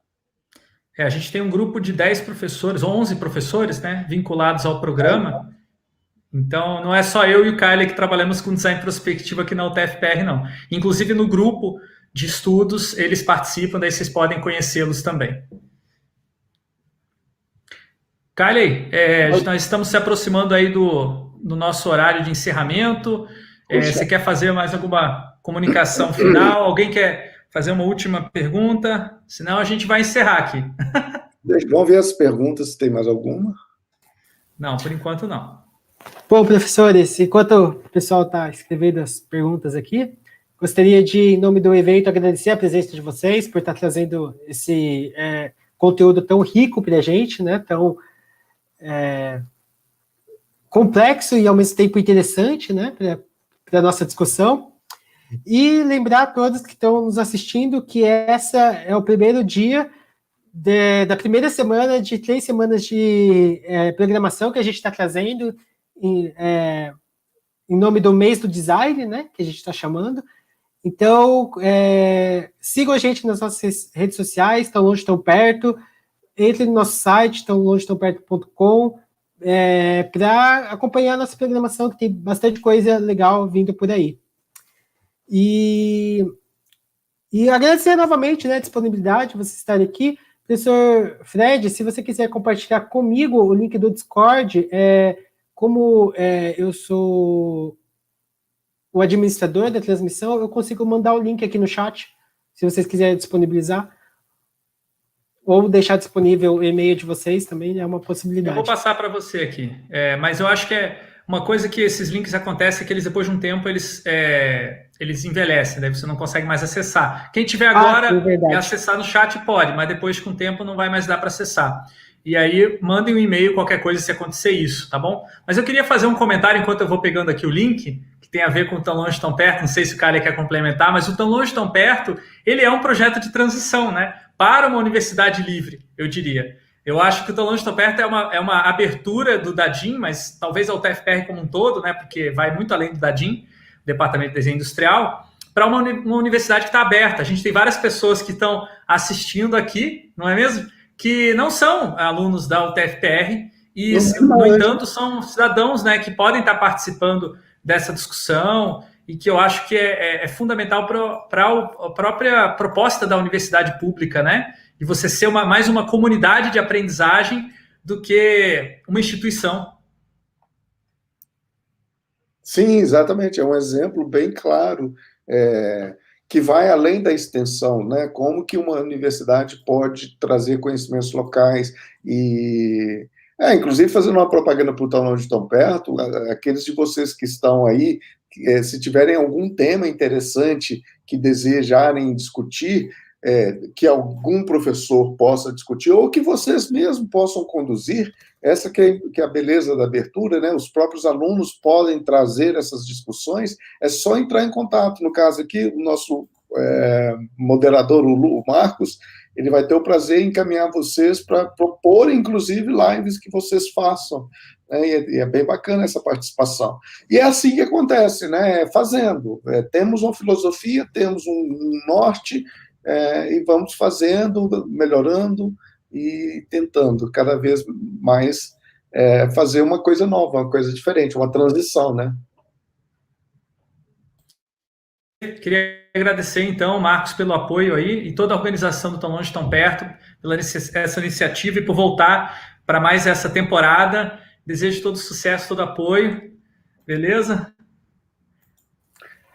A gente tem um grupo de 10 professores, 11 professores, né, vinculados ao programa. Então, não é só eu e o Kylie que trabalhamos com design prospectivo aqui na UTFPR, não. Inclusive, no grupo de estudos, eles participam, daí vocês podem conhecê-los também. Kylie, nós estamos se aproximando aí do nosso horário de encerramento. Você quer fazer mais alguma comunicação final? Alguém quer fazer uma última pergunta? Senão a gente vai encerrar aqui. Vamos ver as perguntas, se tem mais alguma. Não, por enquanto não. Bom, professores, enquanto o pessoal está escrevendo as perguntas aqui, gostaria de, em nome do evento, agradecer a presença de vocês por estar trazendo esse conteúdo tão rico para a gente, né, tão complexo e, ao mesmo tempo, interessante, né, para a nossa discussão. E lembrar a todos que estão nos assistindo que essa é o primeiro dia da primeira semana de 3 semanas de programação que a gente está trazendo em nome do mês do design, né, que a gente está chamando. Então, sigam a gente nas nossas redes sociais, Tão Longe, Tão Perto, entre no nosso site, tãolongetãoperto.com, para acompanhar a nossa programação, que tem bastante coisa legal vindo por aí. E agradecer novamente, né, a disponibilidade de vocês estarem aqui. Professor Fred, se você quiser compartilhar comigo o link do Discord, como eu sou o administrador da transmissão, eu consigo mandar o link aqui no chat, se vocês quiserem disponibilizar. Ou deixar disponível o e-mail de vocês também é uma possibilidade. Eu vou passar para você aqui. Mas eu acho que uma coisa que esses links acontecem é que eles, depois de um tempo, eles envelhecem, daí você não consegue mais acessar. Quem tiver agora acessar no chat pode, mas depois, com o tempo, não vai mais dar para acessar. E aí, mandem um e-mail, qualquer coisa, se acontecer isso, tá bom? Mas eu queria fazer um comentário, enquanto eu vou pegando aqui o link, que tem a ver com o Tão Longe, Tão Perto. Não sei se o cara quer complementar, mas o Tão Longe, Tão Perto, ele é um projeto de transição, né? Para uma universidade livre, eu diria. Eu acho que o Tão Longe, Tão Perto é uma abertura do DADIM, mas talvez a UTFPR como um todo, né? Porque vai muito além do DADIM, Departamento de Desenho Industrial, para uma universidade que está aberta. A gente tem várias pessoas que estão assistindo aqui, não é mesmo? Que não são alunos da UTFPR e, no entanto, são cidadãos, né, que podem estar participando dessa discussão e que eu acho que é fundamental para a própria proposta da universidade pública, né? E você ser mais uma comunidade de aprendizagem do que uma instituição. Sim, exatamente. É um exemplo bem claro que vai além da extensão, né? Como que uma universidade pode trazer conhecimentos locais e... inclusive, fazendo uma propaganda para o Tão Longe, Tão Perto, aqueles de vocês que estão aí, se tiverem algum tema interessante que desejarem discutir, que algum professor possa discutir, ou que vocês mesmos possam conduzir, essa que é a beleza da abertura, né? Os próprios alunos podem trazer essas discussões, é só entrar em contato. No caso aqui, o nosso moderador, o Marcos, ele vai ter o prazer em encaminhar vocês para propor, inclusive, lives que vocês façam, né? E é bem bacana essa participação. E é assim que acontece, né? Fazendo. Temos uma filosofia, temos um norte, e vamos fazendo, melhorando e tentando cada vez mais fazer uma coisa nova, uma coisa diferente, uma transição, né? Queria agradecer, então, Marcos, pelo apoio aí e toda a organização do Tão Longe, Tão Perto, pela essa iniciativa e por voltar para mais essa temporada. Desejo todo sucesso, todo apoio. Beleza?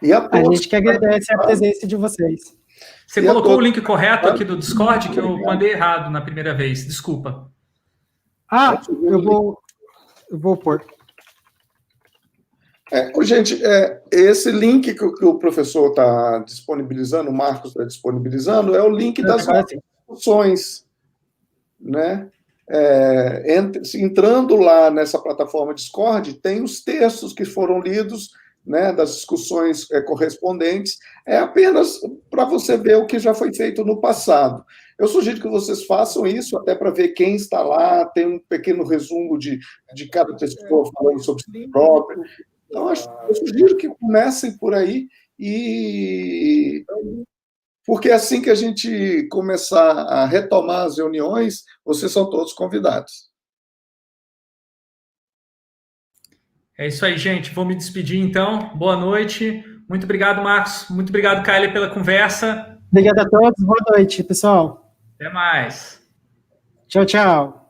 E a gente que agradece a presença de vocês. Você colocou o link correto aqui do Discord, que eu mandei errado na primeira vez. Desculpa. Eu vou pôr. Gente, esse link que o professor está disponibilizando, o Marcos está disponibilizando, é o link das discussões, né? Entrando lá nessa plataforma Discord, tem os textos que foram lidos, né, das discussões correspondentes, é apenas para você ver o que já foi feito no passado. Eu sugiro que vocês façam isso, até para ver quem está lá, tem um pequeno resumo de cada pessoa falando sobre si próprio. Então, eu sugiro que comecem por aí, porque assim que a gente começar a retomar as reuniões, vocês são todos convidados. É isso aí, gente. Vou me despedir, então. Boa noite. Muito obrigado, Marcos. Muito obrigado, Kylie, pela conversa. Obrigado a todos. Boa noite, pessoal. Até mais. Tchau, tchau.